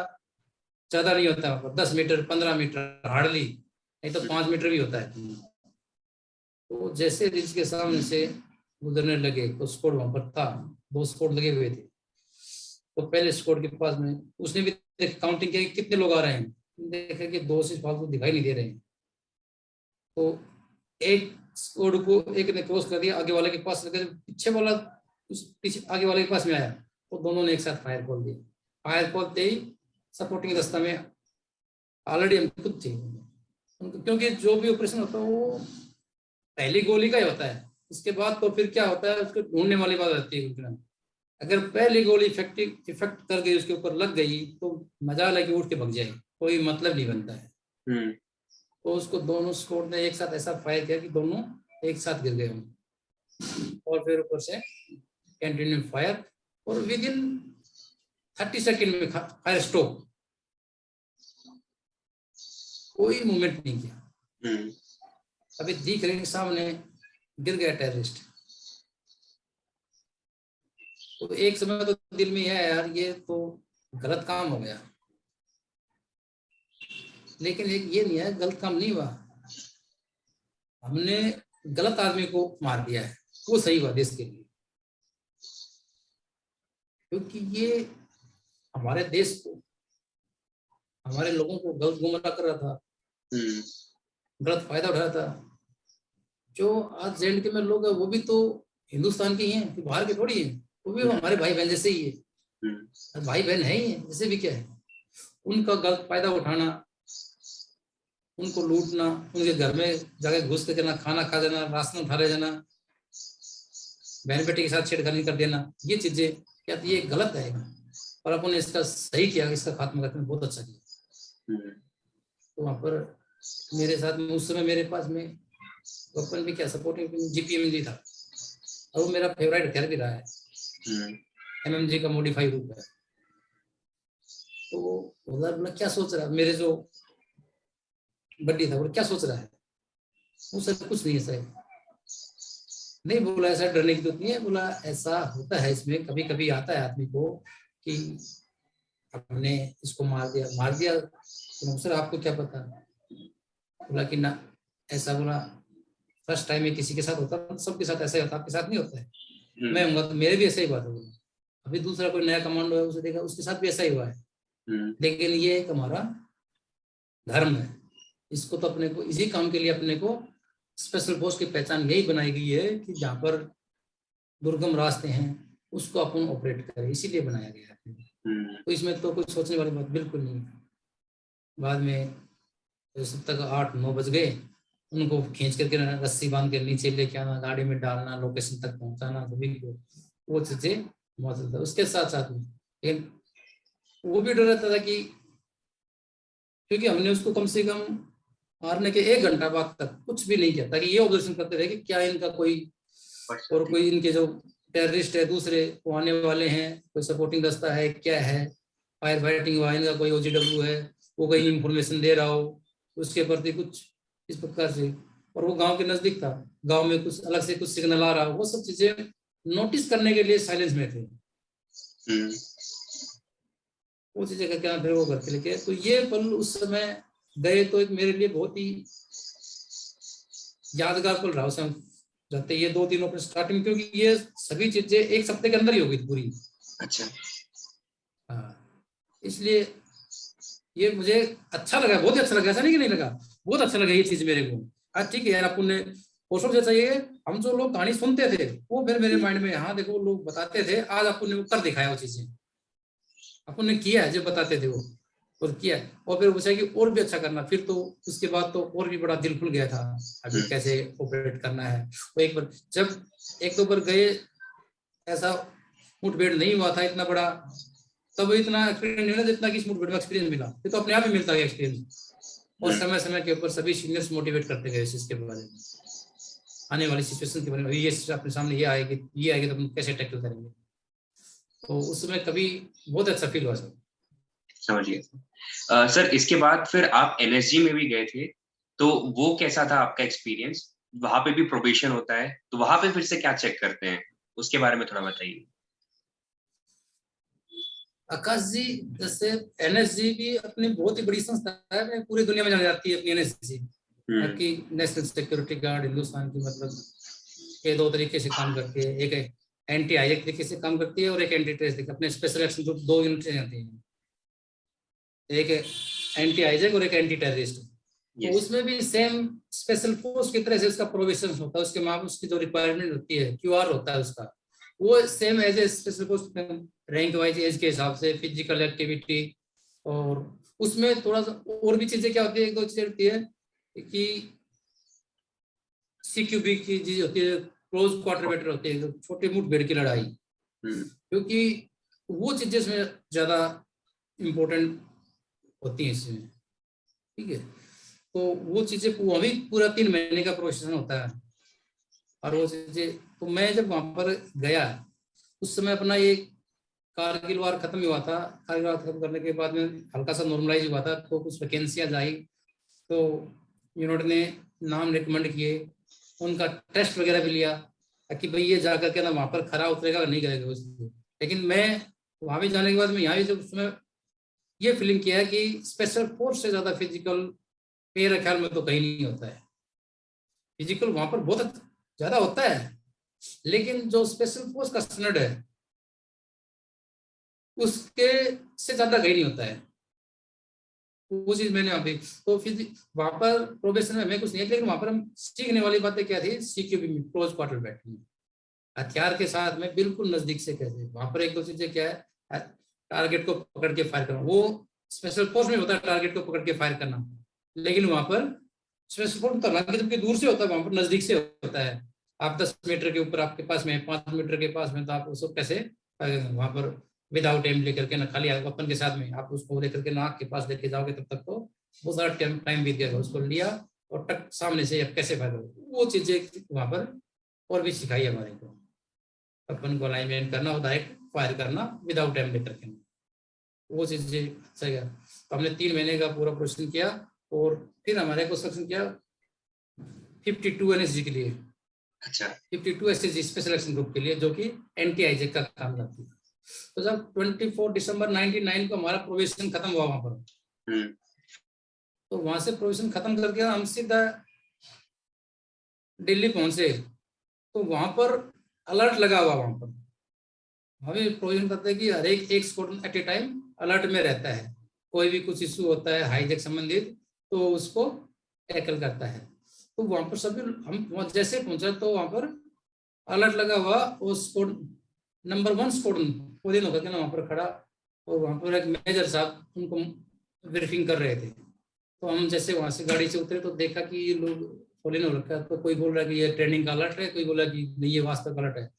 ज्यादा नहीं होता, 10 मीटर 15 मीटर हार्डली, नहीं तो 5 मीटर भी होता है। तो जैसे रिज के सामने से गुजरने लगे तो स्कोर वहां पर था, 2 स्कोर लगे हुए थे। तो पहले स्कोर के पास में उसने भी काउंटिंग किया कि कितने लोग आ रहे हैं, देखा कि 2 से फालतू दिखाई नहीं दे रहे हैं। तो एक स्कोर को एक ने क्रॉस कर दिया, आगे वाले के पास लगे, पीछे वाला उस पीछे आगे वाले के पास में आया, तो दोनों ने एक साथ फायर खोल दिया। फायर खोलते ही सपोर्टिंग रास्ता में ऑलरेडी हम खुद थे, क्योंकि जो भी ऑपरेशन होता है वो पहली गोली का ही होता है, उसके बाद तो फिर क्या होता है उसको ढूंढने वाली बात आती है। अगर पहली गोली इफेक्ट कर गई, उसके ऊपर लग गई, तो मजाल है कि उठ के भग जाए, कोई मतलब नहीं बनता है। तो उसको दोनों स्कोर ने एक साथ ऐसा फायर किया कि दोनों एक साथ गिर गए हम, और फिर ऊपर से कंटिन्यू फायर, और विद इन 30 सेकेंड में फायर स्टॉप, कोई मूवमेंट नहीं किया। अभी दिख रहे सामने गिर गया टेररिस्ट। तो एक समय तो दिल में है यार ये तो गलत काम हो गया, लेकिन एक ये नहीं है गलत काम नहीं हुआ, हमने गलत आदमी को मार दिया है, वो सही हुआ देश के लिए, क्योंकि ये हमारे देश को, हमारे लोगों को गलत गुमराह कर रहा था, गलत फायदा उठा रहा था। जो आज जेएंडके में लोग हैं वो भी तो हिंदुस्तान के ही हैं, तो बाहर के थोड़ी हैं, वो भी हमारे भाई बहन जैसे ही है, भाई बहन है ही है, जैसे भी क्या है। उनका गलत फायदा उठाना, उनको लूटना, उनके घर में जाकर घुस कर देना, खाना खा देना, राशन उठा ले जाना, बहन बेटे के साथ छेड़खानी कर देना, ये चीजें क्या ये गलत है, और अपन ने इसका सही किया, इसका खात्मा करने में बहुत अच्छा किया। तो वहाँ पर मेरे साथ में उस समय मेरे पास में वेपन भी क्या सपोर्टिंग जीपीएम भी था, और वो मेरा फेवरेट हथियार भी रहा है, एमएमजी का मॉडिफाई रूप है। तो बोला क्या सोच रहा है, मेरे जो बड्डी था वो क्या सोच रहा है, वो सर कुछ नहीं है सर, नहीं बोला ऐसा डरने की जरूरत नहीं है, बोला ऐसा होता है इसमें कभी कभी आता है आदमी को कि हमने इसको मार दिया, तो सर आपको क्या पता, बोला कि ना ऐसा, बोला फर्स्ट टाइम में किसी के साथ होता है, सबके साथ ऐसा ही होता है, आपके साथ नहीं होता है, मैं हूँगा तो मेरे भी ऐसा ही बात होगा, अभी दूसरा कोई नया कमांडो है उसे देखा उसके साथ भी ऐसा ही हुआ है, लेकिन ये एक हमारा धर्म है, इसको तो अपने को इसी काम के लिए अपने को स्पेशल फोर्स की पहचान यही बनाई गई है कि जहाँ पर दुर्गम रास्ते हैं उसको अपन ऑपरेट करें, इसीलिए बनाया गया है। तो इसमें तो कुछ सोचने वाली बात बिल्कुल नहीं है। बाद में जब तक 8-9 बज गए, उनको खींच करके रस्सी बांध के नीचे लेके आना, गाड़ी में डालना, लोकेशन तक पहुंचाना, सभी को वो चीजें मौजूद था। उसके साथ साथ में वो भी डर रहता था कि क्योंकि हमने उसको कम से कम मारने के 1 घंटा बाद तक कुछ भी नहीं किया, ताकि ये ऑब्जर्वेशन करते रहे कि क्या इनका कोई और कोई इनके जो टेररिस्ट है दूसरे वो आने वाले हैं, कोई सपोर्टिंग रास्ता है, क्या है, फायर फाइटिंग हुआ, इनका कोई OGW है, वो कहीं इंफॉर्मेशन दे रहा हो उसके प्रति कुछ इस प्रकार से। और वो गांव के नजदीक था, गांव में कुछ अलग से कुछ सिग्नल आ रहा, वो सब चीजें नोटिस करने के लिए साइलेंस में थे। वो चीजें का क्या फिर वो करके लेके, तो ये पल उस समय गए तो एक मेरे लिए बहुत ही यादगार पल रहा उस समय रहते ये 2 दिनों पर स्टार्टिंग, क्योंकि ये सभी चीजें एक हफ्ते के अंदर ही हो गई पूरी। अच्छा, हाँ, इसलिए ये मुझे अच्छा लगा, बहुत ही अच्छा लगा, ऐसा नहीं कि नहीं लगा, बहुत अच्छा लगा ये चीज मेरे को। आज ठीक है यार, अपन ने पोस्टर जैसा ये हम जो लोग कहानी सुनते थे वो फिर मेरे माइंड में, हाँ देखो लोग बताते थे, आज अपन ने कर दिखाया वो चीजें, अपन ने किया जो बताते थे वो और किया, और फिर पूछा कि और भी अच्छा करना, फिर तो उसके बाद तो और भी बड़ा दिल खुल गया था अभी कैसे ऑपरेट करना है। वो एक बार जब 1-2 बार गए, ऐसा मुठभेड़ नहीं हुआ था इतना बड़ा, तब इतना एक्सपीरियंस नहीं मिला जितना कि इस मुठभेड़ में एक्सपीरियंस मिला, ये तो अपने आप ही मिलता है एक्सपीरियंस। और समय समय के ऊपर सभी सीनियर्स मोटिवेट करते गए इसके बारे में, आने वाली सिचुएशन के बारे में, ये अपने सामने ये आएगी तो हम कैसे टैकल करेंगे। तो उस समय कभी बहुत अच्छा फील हुआ सर। समझिए सर, इसके बाद फिर आप NSG में भी गए थे, तो वो कैसा था आपका एक्सपीरियंस? वहां पे भी प्रोबेशन होता है, तो वहां पे फिर से क्या चेक करते हैं, उसके बारे में थोड़ा बताइए। आकाश जी, जैसे NSG भी अपनी बहुत ही बड़ी संस्था है, पूरी दुनिया में जानी जाती है अपनी NSG। आपकी नेशनल सिक्योरिटी गार्ड हिंदुस्तान की मतलब ये दो तरीके से काम करती है, एक एंटी हाईजैक तरीके से काम करती है और एक एंटी टेररिस्ट, अपने स्पेशल एक्शन ग्रुप 2 यूनिट आती हैं, एक एंटी हाईजैक और एक एंटी टेररिस्ट। तो उसमें भी सेम स्पेशल फोर्स की तरह से उसका प्रोविजन होता है, उसके मामले उसकी जो रिक्वायरमेंट होती है, क्यूआर होता है उसका, वो same as a special force rank wise age के हिसाब से, फिजिकल एक्टिविटी, और उसमें थोड़ा सा और भी चीजें क्या होती है, एक दो चीजें होती है कि सीक्यूबी की चीज होती है, क्लोज क्वार्टर बैटल होती है, छोटी मुठभेड़ की लड़ाई, क्योंकि वो चीजें इसमें ज्यादा इम्पोर्टेंट होती हैं इसमें, ठीक है। तो वो चीजें वो भी पूरा 3 महीने का प्रोसेस होता है, और वो चीजें तो मैं जब वहां पर गया उस समय अपना ये कारगिल वार खत्म हुआ था, कारगिल वार खत्म करने के बाद में हल्का सा नॉर्मलाइज हुआ था, तो कुछ वैकेंसियां आई, तो यूनिट ने नाम रिकमेंड किए, उनका टेस्ट वगैरह भी लिया कि भाई ये जाकर के ना वहां पर खरा उतरेगा नहीं करेगा उसको। लेकिन मैं वहां भी जाने के बाद में यहाँ भी जब उसमें ये फीलिंग किया है कि स्पेशल फोर्स से ज्यादा फिजिकल मेरे ख्याल में तो कहीं नहीं होता है। फिजिकल वहां पर बहुत ज्यादा होता है, लेकिन जो स्पेशल फोर्स का स्टैंडर्ड है उसके से ज्यादा कहीं नहीं होता है। वो चीज मैंने अभी तो फिर वहां पर प्रोबेशन में हमें कुछ नहीं है, लेकिन वहां पर हम सीखने वाली बातें क्या थी, सीक्यूबी में क्लोज क्वार्टर बैटल में हथियार के साथ में बिल्कुल नजदीक से कैसे, वहां पर एक दो चीजें क्या है, टारगेट को पकड़ के फायर करना, वो स्पेशल फोर्स में होता है टारगेट को पकड़ के फायर करना, लेकिन वहां पर स्पेशल फोर्स तो हालांकि जबकि दूर से होता है, वहां पर नजदीक से होता है। आप 10 मीटर के ऊपर आपके पास में, 5 मीटर के पास में, तो आप उसको कैसे वहां पर विदाउट एम लेकर के ना, खाली वेपन के साथ में आप उसको लेकर के नाक के पास लेके जाओगे तब तक तो बहुत सारा टाइम बीत जाएगा। उसको लिया और टक सामने से अब कैसे फायर करो, वो चीजें वहां पर और भी सिखाई हमारे को, अपन को अलाइनमेंट करना और डायरेक्ट फायर करना विदाउट एम लेकर के, वो चीजें सही है। तो हमने 3 महीने का पूरा प्रोसेसिंग किया, और फिर हमारे को सिलेक्शन किया 52 एनएसजी के लिए। अच्छा, 52 एसएसजी स्पेशल एक्शन ग्रुप के लिए, जो कि एंटी हाईजैक का काम करती है। तो जब 24 दिसंबर 99 को हमारा प्रोविजन खत्म हुआ वहां पर, तो वहां से प्रोविजन खत्म करके हम सीधा दिल्ली पहुंचे, तो वहां पर अलर्ट लगा हुआ, वहां पर हमें प्रोविजन करते हैं कि हर एक squadron at a time alert में रहता है, कोई भी कुछ इशू होता है हाईजैक संबंधित तो उसको टैकल करता है। तो वहां पर सभी हम जैसे पहुंचा तो वहां पर अलर्ट लगा हुआ, उस नंबर 1 स्क्वाड्रन वो दिन होकर के ना वहां पर खड़ा, और वहां पर एक मेजर साहब उनको ब्रीफिंग कर रहे थे। तो हम जैसे वहां से गाड़ी से उतरे तो देखा कि ये लोग फॉलिन हो रखा है, तो कोई बोल रहा है कि ये ट्रेनिंग का अलर्ट है, कोई बोला कि नहीं ये वास्तव अलर्ट है।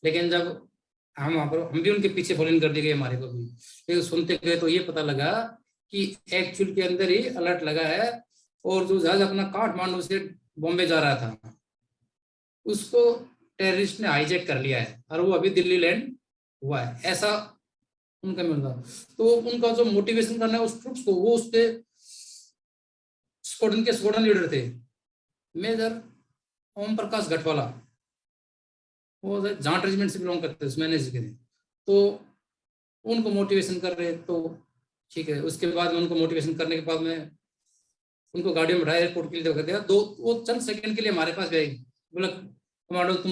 लेकिन जब हम वहां पर हम भी उनके पीछे फॉलिन कर दिए गए हमारे को भी, लेकिन सुनते गए तो ये पता लगा कि एक्चुअल के अंदर ही अलर्ट लगा है, और जो जहाज अपना काठमांडू से बॉम्बे जा रहा था उसको टेररिस्ट ने हाईजैक कर लिया है, और वो अभी दिल्ली लैंड हुआ है, ऐसा उनका मिलता। तो उनका जो मोटिवेशन करना है उस ट्रुप्स को, वो उसके स्क्वाड्रन लीडर थे मेजर ओम प्रकाश गठवाला, वो जाट रेजिमेंट से बिलोंग करते थे, मैनेज के थे। तो उनको मोटिवेशन कर रहे, तो ठीक है। उसके बाद में उनको मोटिवेशन करने के बाद में उनको गाड़ी में बैठाया, एयरपोर्ट के लिए कर दिया। दो वो चंद सेकंड के लिए हमारे पास गए, बोला कमांडो तुम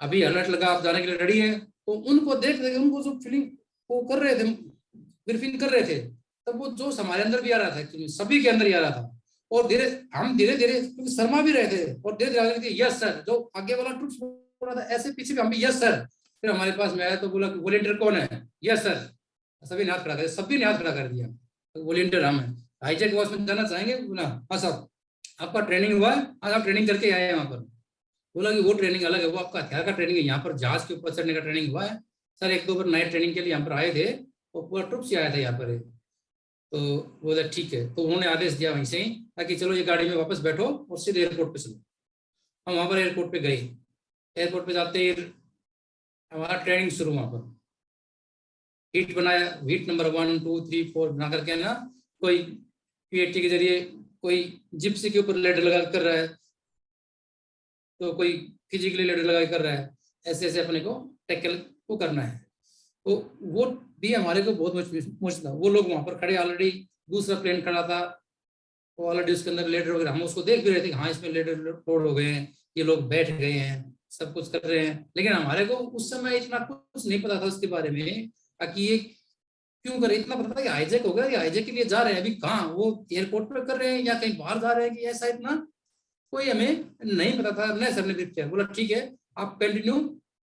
अभी अलर्ट लगा, आप जाने के लिए रेडी है। तो उनको देख रहे, उनको जो फीलिंग वो कर रहे थे, ब्रीफिंग कर रहे थे, तब वो जोश हमारे अंदर भी आ रहा था, एक्चुअली सभी के अंदर ही आ रहा था। और हम धीरे धीरे क्योंकि शर्मा भी रहे थे, और धीरे धीरे यस सर, जो आगे वाला ट्रुप्स बोल रहा था ऐसे पीछे भी हम भी यस सर। फिर हमारे पास में आया तो बोला कि वॉलेंटियर कौन है, यस सर। सभी ने हाथ खड़ा कर, सभी ने हाथ खड़ा कर दिया, तो वॉलेंटियर हम है, हाईजैक वॉच में जाना चाहेंगे, बोला हाँ साहब आपका ट्रेनिंग हुआ है, आज आप ट्रेनिंग करके आए हैं वहां पर। बोला कि वो ट्रेनिंग अलग है, वो आपका हथियार का ट्रेनिंग है, यहाँ पर जहाज के ऊपर चढ़ने का ट्रेनिंग हुआ है सर। 1-2 बार नाइट ट्रेनिंग के लिए यहाँ पर आए थे, और पूरा ट्रुप से आया था यहाँ पर। तो बोला ठीक है, तो उन्होंने आदेश दिया वहीं से ही ताकि चलो ये गाड़ी में वापस बैठो और सीधे एयरपोर्ट पे चलो। हम वहां पर एयरपोर्ट पे गए, एयरपोर्ट पे जाते ही हमारा ट्रेनिंग शुरू, वहां पर हीट बनाया, हीट नंबर 1, 2, 3, 4 बना करके ना, कोई पीएटी के जरिए कोई जिप्सी के ऊपर लेडर लगा कर रहा है, तो कोई फिजिकली लेडर लगा कर रहा है, ऐसे ऐसे अपने को टैकल को करना है। तो वो भी हमारे को बहुत मुश्किल था। वो लोग वहां पर खड़े, ऑलरेडी दूसरा प्लेन खड़ा था, वो ऑलरेडी उसके अंदर लेटर वगैरह हम उसको देख भी रहे थे कि हाँ इसमें लेटर लोड हो गए हैं, ये लोग बैठ गए हैं, सब कुछ कर रहे हैं। लेकिन हमारे को उस समय इतना कुछ नहीं पता था उसके बारे में कि ये क्यों करे। इतना पता था कि हाईजैक हो गया, ये हाईजैक के लिए जा रहे हैं, अभी कहाँ वो एयरपोर्ट पर कर रहे हैं या कहीं बाहर जा रहे हैं कि ऐसा इतना कोई हमें नहीं पता था। नहीं सर ने भी किया, बोला ठीक है आप कंटिन्यू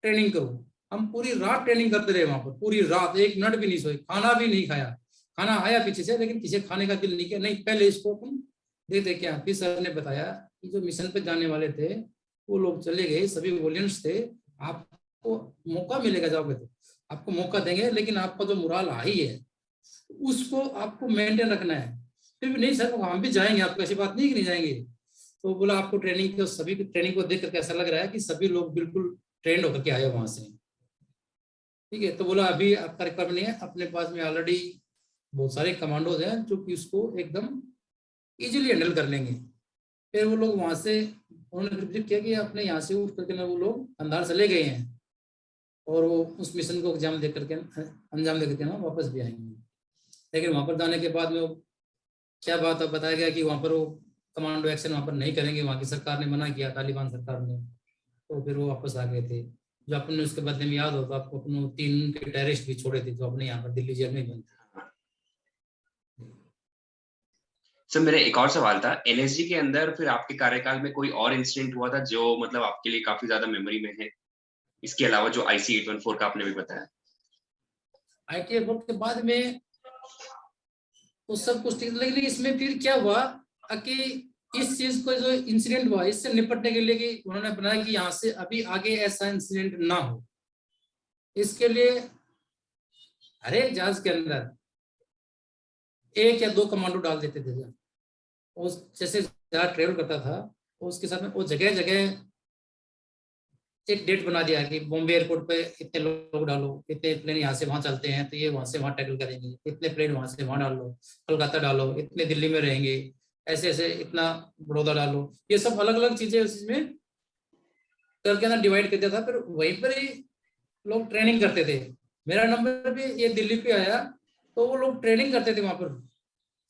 ट्रेनिंग करो। हम पूरी रात ट्रेनिंग करते रहे वहां पर, पूरी रात एक मिनट भी नहीं सोए, खाना भी नहीं खाया। खाना आया पीछे से लेकिन किसी खाने का दिल नहीं किया, नहीं पहले इसको तुम दे क्या। फिर सर ने बताया कि जो मिशन पे जाने वाले थे वो लोग चले गए, सभी वॉलियंट्स थे, आपको मौका मिलेगा जाओगे तो आपको मौका देंगे, लेकिन आपका जो मुराल हाई है उसको आपको मेंटेन रखना है। फिर भी नहीं सर हम भी जाएंगे, आपको ऐसी बात नहीं कि नहीं जाएंगे। तो बोला आपको ट्रेनिंग को, सभी ट्रेनिंग को देख करके ऐसा लग रहा है कि सभी लोग बिल्कुल ट्रेंड होकर के आए वहां से। ठीक है, तो बोला अभी आपका रिक्वायरमेंट नहीं है, अपने पास में ऑलरेडी बहुत सारे कमांडोज हैं जो कि उसको एकदम इजीली हैंडल कर लेंगे। फिर वो लोग वहां से उन्होंने प्रिडिक्ट किया कि अपने यहाँ से उठ करके ना वो लोग अंधार चले गए हैं और वो उस मिशन को अंजाम दे करके ना वापस भी आएंगे। लेकिन वहां पर जाने के बाद में वो क्या बात अब बताया गया कि वहां पर वो कमांडो एक्शन वहां पर नहीं करेंगे, वहां की सरकार ने मना किया, तालिबान सरकार ने। तो फिर वो वापस आ गए थे। जो अपन ने उसके बदले में याद होगा आपको, अपने 3 के टेररिस्ट भी छोड़े थे जो अपने यहाँ पर दिल्ली जेल में बंद थे। सर मेरा एक और सवाल था, एनएसजी के अंदर फिर आपके कार्यकाल में कोई और इंसिडेंट हुआ था जो मतलब आपके लिए काफी ज्यादा मेमोरी में है, इसके अलावा जो IC-814 का आपने भी बताया? ITF के बाद में तो सब कुछ ठीक, लेकिन इसमें फिर क्या हुआ कि इस चीज को जो इंसिडेंट हुआ इससे निपटने के लिए कि उन्होंने बनाया कि यहाँ से अभी आगे ऐसा इंसिडेंट ना हो, इसके लिए हर एक जहाज के अंदर 1 या 2 कमांडो डाल देते थे। उस जैसे जहाज ट्रेवल करता था उसके साथ में वो जगह जगह एक डेट बना दिया कि बॉम्बे एयरपोर्ट पे इतने लोग डालो, इतने प्लेन यहाँ से वहां चलते हैं तो ये वहां से वहां टैकल करेंगे, इतने प्लेन वहां से वहां डालो, कोलकाता डालो, इतने दिल्ली में रहेंगे, ऐसे ऐसे इतना बड़ौदा डालो। ये सब अलग अलग चीजें उसमें करके ना डिवाइड कर दिया था। फिर वहीं पर ही लोग ट्रेनिंग करते थे। मेरा नंबर भी ये दिल्ली पे आया तो वो लोग ट्रेनिंग करते थे वहां पर,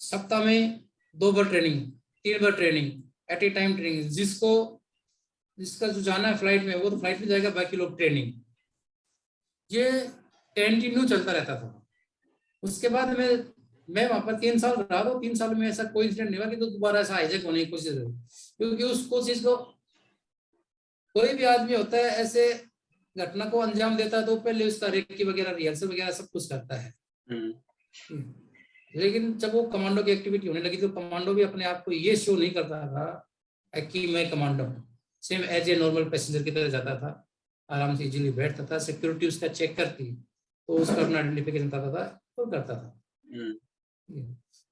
सप्ताह में 2 बार ट्रेनिंग, 3 बार training, at a time training. जिसका जो जाना है फ्लाइट में वो तो फ्लाइट में जाएगा, बाकी लोग ट्रेनिंग। ये कंटिन्यू चलता रहता था। उसके बाद मैं वहां पर 3 साल रहा, तो 3 साल में ऐसा कोई इंसिडेंट नहीं हुआ कि तो दोबारा ऐसा हाईजैक होने की कोशिश हुई। क्योंकि उसको चीज को कोई भी आदमी होता है ऐसे घटना को अंजाम देता है तो पहले उसका रेकी वगैरह रिहर्सल वगैरह सब कुछ करता है। लेकिन जब वो कमांडो की एक्टिविटी होने लगी तो कमांडो भी अपने आप को ये शो नहीं करता था कि मैं कमांडो हूँ, same as a normal passenger की तरह जाता था, आराम से इजीली बैठता था, सिक्योरिटी उसका चेक करती तो उसका अपना आइडेंटिफिकेशन था तो करता था।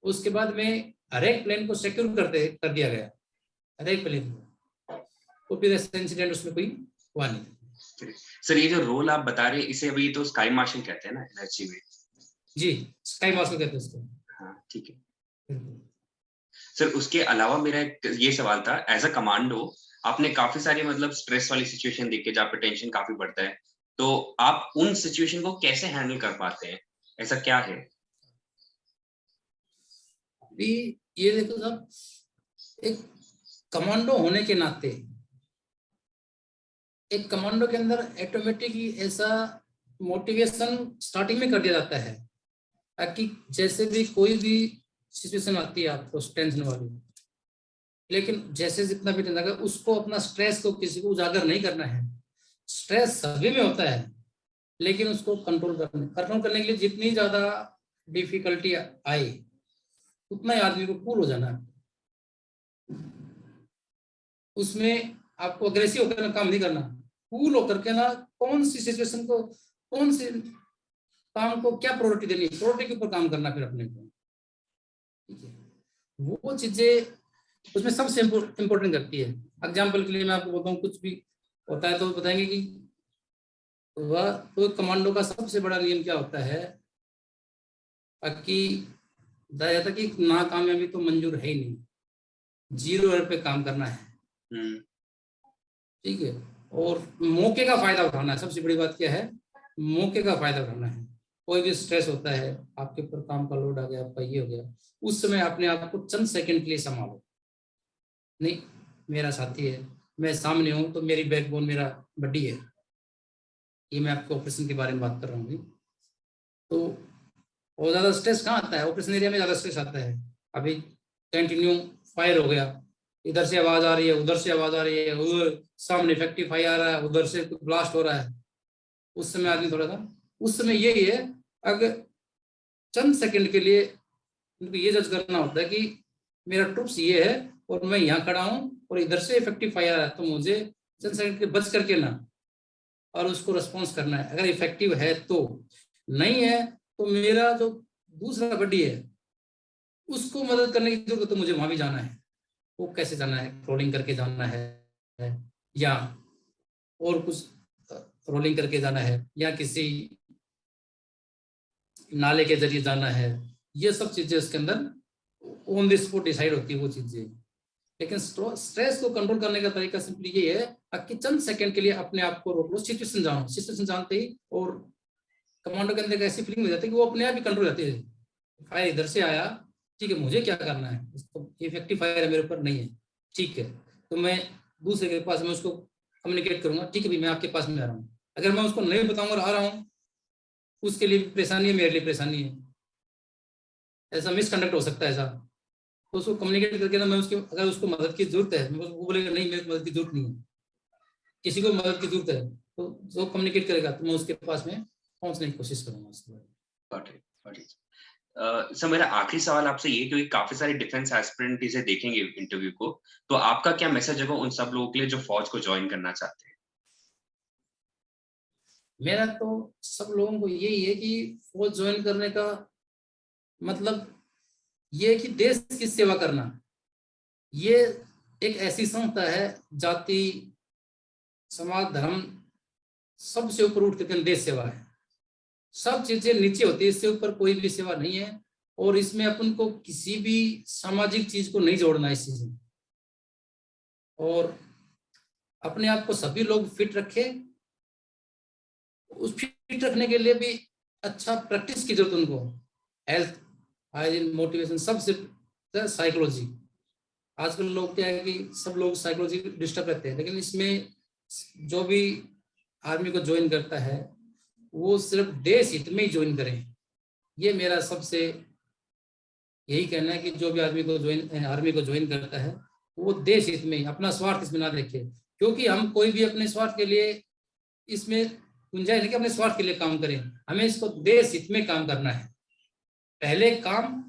उसके बाद में हर एक प्लेन को सिक्योर कर दिया गया, हर एक प्लेन को, तो फिर ऐसा इंसिडेंट उसमें कोई हुआ नहीं। सर ये जो रोल आप बता रहे हैं इसे अभी तो स्काई मार्शल कहते हैं ना एनएसजी में? जी स्काई मार्शल कहते हैं उसको। हाँ ठीक है सर। उसके अलावा मेरा एक ये सवाल था, एज अ कमांडो आपने काफी सारी मतलब स्ट्रेस वाली सिचुएशन देखे जहाँ पे टेंशन काफी बढ़ता है, तो आप उन सिचुएशन को कैसे हैंडल कर पाते हैं, ऐसा क्या है? भी ये देखो साहब, एक कमांडो होने के नाते एक कमांडो के अंदर ऑटोमेटिकली ऐसा मोटिवेशन स्टार्टिंग में कर दिया जाता है ताकि जैसे भी कोई भी सिचुएशन आती है आपको टेंशन वाली, लेकिन जैसे जितना भी टेंशन आएगा उसको अपना स्ट्रेस को किसी को उजागर नहीं करना है। स्ट्रेस सभी में होता है लेकिन उसको कंट्रोल करने के लिए जितनी ज्यादा डिफिकल्टी आए उतना ही आदमी को कूल हो जाना है। उसमें आपको अग्रेसिव होकर काम नहीं करना, कूल होकर के ना कौन सी सिचुएशन को, कौन सी काम को क्या प्रायोरिटी देनी है, प्रायोरिटी के ऊपर काम करना फिर अपने को। ठीक है, वो चीजें उसमें सबसे इम्पोर्टेंट करती है। एग्जाम्पल के लिए मैं आपको बताता हूँ, कुछ भी होता है तो बताएंगे कि वह तो कमांडो का सबसे बड़ा नियम क्या होता है कि बताया जाता है कि नाकामयाबी तो मंजूर है ही नहीं, 0 पे काम करना है। ठीक है, और मौके का फायदा उठाना है। सबसे बड़ी बात क्या है, मौके का फायदा उठाना है। कोई भी स्ट्रेस होता है, आपके ऊपर काम का लोड आ गया, आपका ये हो गया, उस समय अपने आप को चंद सेकंड के लिए संभालो। नहीं, मेरा साथी है, मैं सामने हूँ, तो मेरी बैकबोन मेरा बड्डी है। ये मैं आपको ऑपरेशन के बारे में बात कर रहा हूँ अभी। तो और ज्यादा स्ट्रेस कहाँ आता है? ऑपरेशन एरिया में ज्यादा स्ट्रेस आता है। अभी कंटिन्यू फायर हो गया, इधर से आवाज आ रही है, उधर से आवाज आ रही है, उधर सामने इफेक्टिव फायर आ रहा है, उधर से ब्लास्ट हो रहा है। उस समय आदमी थोड़ा सा, उस समय यही है, अगर चंद सेकंड के लिए उनको ये जज करना होता है कि मेरा ट्रूप्स ये है और मैं यहाँ खड़ा हूँ और इधर से इफेक्टिव फायर है, तो मुझे चंद सेकंड के बच करके ना और उसको रिस्पॉन्स करना है। अगर इफेक्टिव है तो, नहीं है तो मेरा जो दूसरा बड्डी है उसको मदद करने की जरूरत है, तो मुझे वहां भी जाना है। वो कैसे जाना है? रोलिंग करके जाना है, या और कुछ रोलिंग करके जाना है, या किसी नाले के जरिए जाना है। ये सब चीजें इसके अंदर ऑन द स्पॉट डिसाइड होती है वो चीजें। लेकिन स्ट्रेस को कंट्रोल करने का तरीका सिंपली ये है कि चंद सेकंड के लिए अपने आप को रोक लो, सिचुएशन जानो, सिचुएशन जानते ही और कमांडो के अंदर एक ऐसी फीलिंग हो जाती है कि वो अपने आप ही कंट्रोल रहती है। फायर इधर से आया, ठीक है, मुझे क्या करना है, इसको इफेक्टिव फायर है मेरे ऊपर, नहीं है, ठीक है, तो मैं दूसरे के पास में उसको कम्युनिकेट करूंगा, ठीक है भाई मैं आपके पास में आ रहा हूँ। अगर मैं उसको नहीं बताऊंगा आ रहा हूँ, उसके लिए परेशानी है, मेरे लिए परेशानी है, ऐसा मिसकंडक्ट हो सकता है ऐसा। तो उसको कम्युनिकेट करके ना, मैं उसकी अगर उसको मदद की जरूरत है, वो बोलेगा नहीं मेरे को मदद की जरूरत नहीं है, किसी को मदद की जरूरत है, तो जो कम्युनिकेट करेगा तो मैं उसके पास में पहुंचने की कोशिश करूंगा उसके बाद। सर मेरा आखिरी सवाल आपसे ये, क्योंकि काफी सारे डिफेंस एस्पिरेंट इसे देखेंगे इंटरव्यू को, तो आपका क्या मैसेज होगा उन सब लोगों के लिए जो फौज को ज्वाइन करना चाहते हैं? मेरा तो सब लोगों को यही है कि फौज ज्वाइन करने का मतलब ये है कि देश की सेवा करना। ये एक ऐसी संस्था है, जाति समाज धर्म सबसे ऊपर उठ के देश सेवा है। सब चीजें नीचे होती है, इससे ऊपर कोई भी सेवा नहीं है। और इसमें अपन को किसी भी सामाजिक चीज को नहीं जोड़ना है इस चीज में। और अपने आप को सभी लोग फिट रखे, उस फिट रखने के लिए भी अच्छा प्रैक्टिस की जरूरत उनको, हेल्थ हाइजीन मोटिवेशन सबसे साइकोलॉजी। आजकल लोग क्या है कि सब लोग साइकोलॉजी डिस्टर्ब रहते हैं, लेकिन इसमें जो भी आर्मी को ज्वाइन करता है वो सिर्फ देश हित में ही ज्वाइन करें। ये मेरा सबसे यही कहना है कि जो भी आर्मी को ज्वाइन करता है वो देश हित में, अपना स्वार्थ इसमें ना देखे। क्योंकि हम कोई भी अपने स्वार्थ के लिए इसमें गुंजाइश नहीं कि अपने स्वार्थ के लिए काम करें, हमें इसको देश हित में काम करना है। पहले काम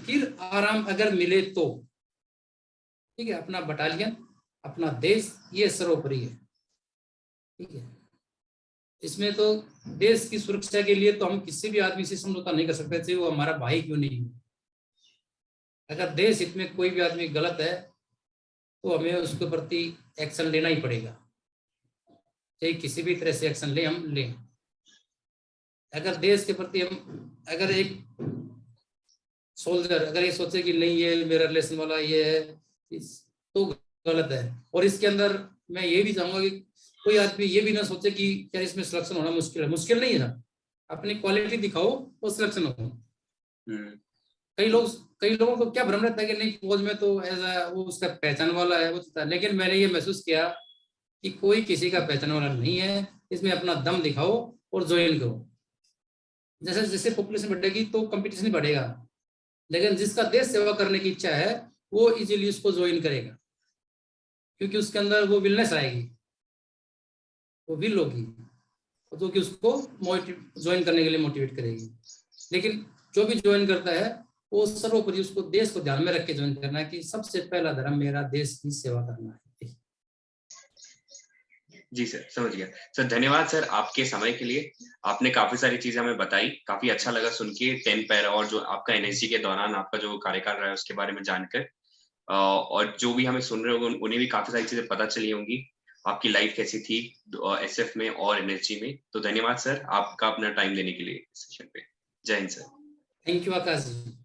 फिर आराम अगर मिले तो, ठीक है, अपना बटालियन अपना देश ये सर्वोपरि है, ठीक है। इसमें तो देश की सुरक्षा के लिए तो हम किसी भी आदमी से समझौता नहीं कर सकते, चाहे वो हमारा भाई क्यों नहीं है। अगर देश हित में कोई भी आदमी गलत है तो हमें उसके प्रति एक्शन लेना ही पड़ेगा, चाहे किसी भी तरह से एक्शन ले हम लें। अगर देश के प्रति हम अगर एक सोल्जर अगर ये सोचे कि नहीं ये मेरा रिलेशन वाला ये है, तो गलत है। और इसके अंदर मैं ये भी चाहूंगा कि कोई आदमी ये भी ना सोचे कि क्या इसमें सिलेक्शन होना मुश्किल है। मुश्किल नहीं है ना, अपनी क्वालिटी दिखाओ और सिलेक्शन हो। कई लोगों को क्या भ्रम रहता है कि नहीं फौज में तो ऐसा वो उसका पहचान वाला है वो, लेकिन मैंने ये महसूस किया कि कोई किसी का पहचान वाला नहीं है। इसमें अपना दम दिखाओ और ज्वाइन करो। जैसे जैसे पॉपुलेशन बढ़ेगी तो कंपटीशन बढ़ेगा, लेकिन जिसका देश सेवा करने की इच्छा है वो इजीली उसको ज्वाइन करेगा, क्योंकि उसके अंदर वो विलनेस आएगी, वो विल होगी, जो कि उसको ज्वाइन करने के लिए मोटिवेट करेगी। लेकिन जो भी ज्वाइन करता है वो सर्वोपरि उसको देश को ध्यान में रख के ज्वाइन करना है कि सबसे पहला धर्म मेरा देश की सेवा करना है। जी सर, समझ गया। सर धन्यवाद सर आपके समय के लिए। आपने काफी सारी चीजें हमें बताई, काफी अच्छा लगा सुन के 10 पैरा और जो आपका एनएसजी के दौरान आपका जो कार्यकाल रहा है उसके बारे में जानकर। और जो भी हमें सुन रहे होंगे उन्हें भी काफी सारी चीजें पता चली होंगी, आपकी लाइफ कैसी थी एसएफ में और एनएसजी में। तो धन्यवाद सर आपका अपना टाइम देने के लिए सेशन पे। जय हिंद sir. Thank you Akash ji.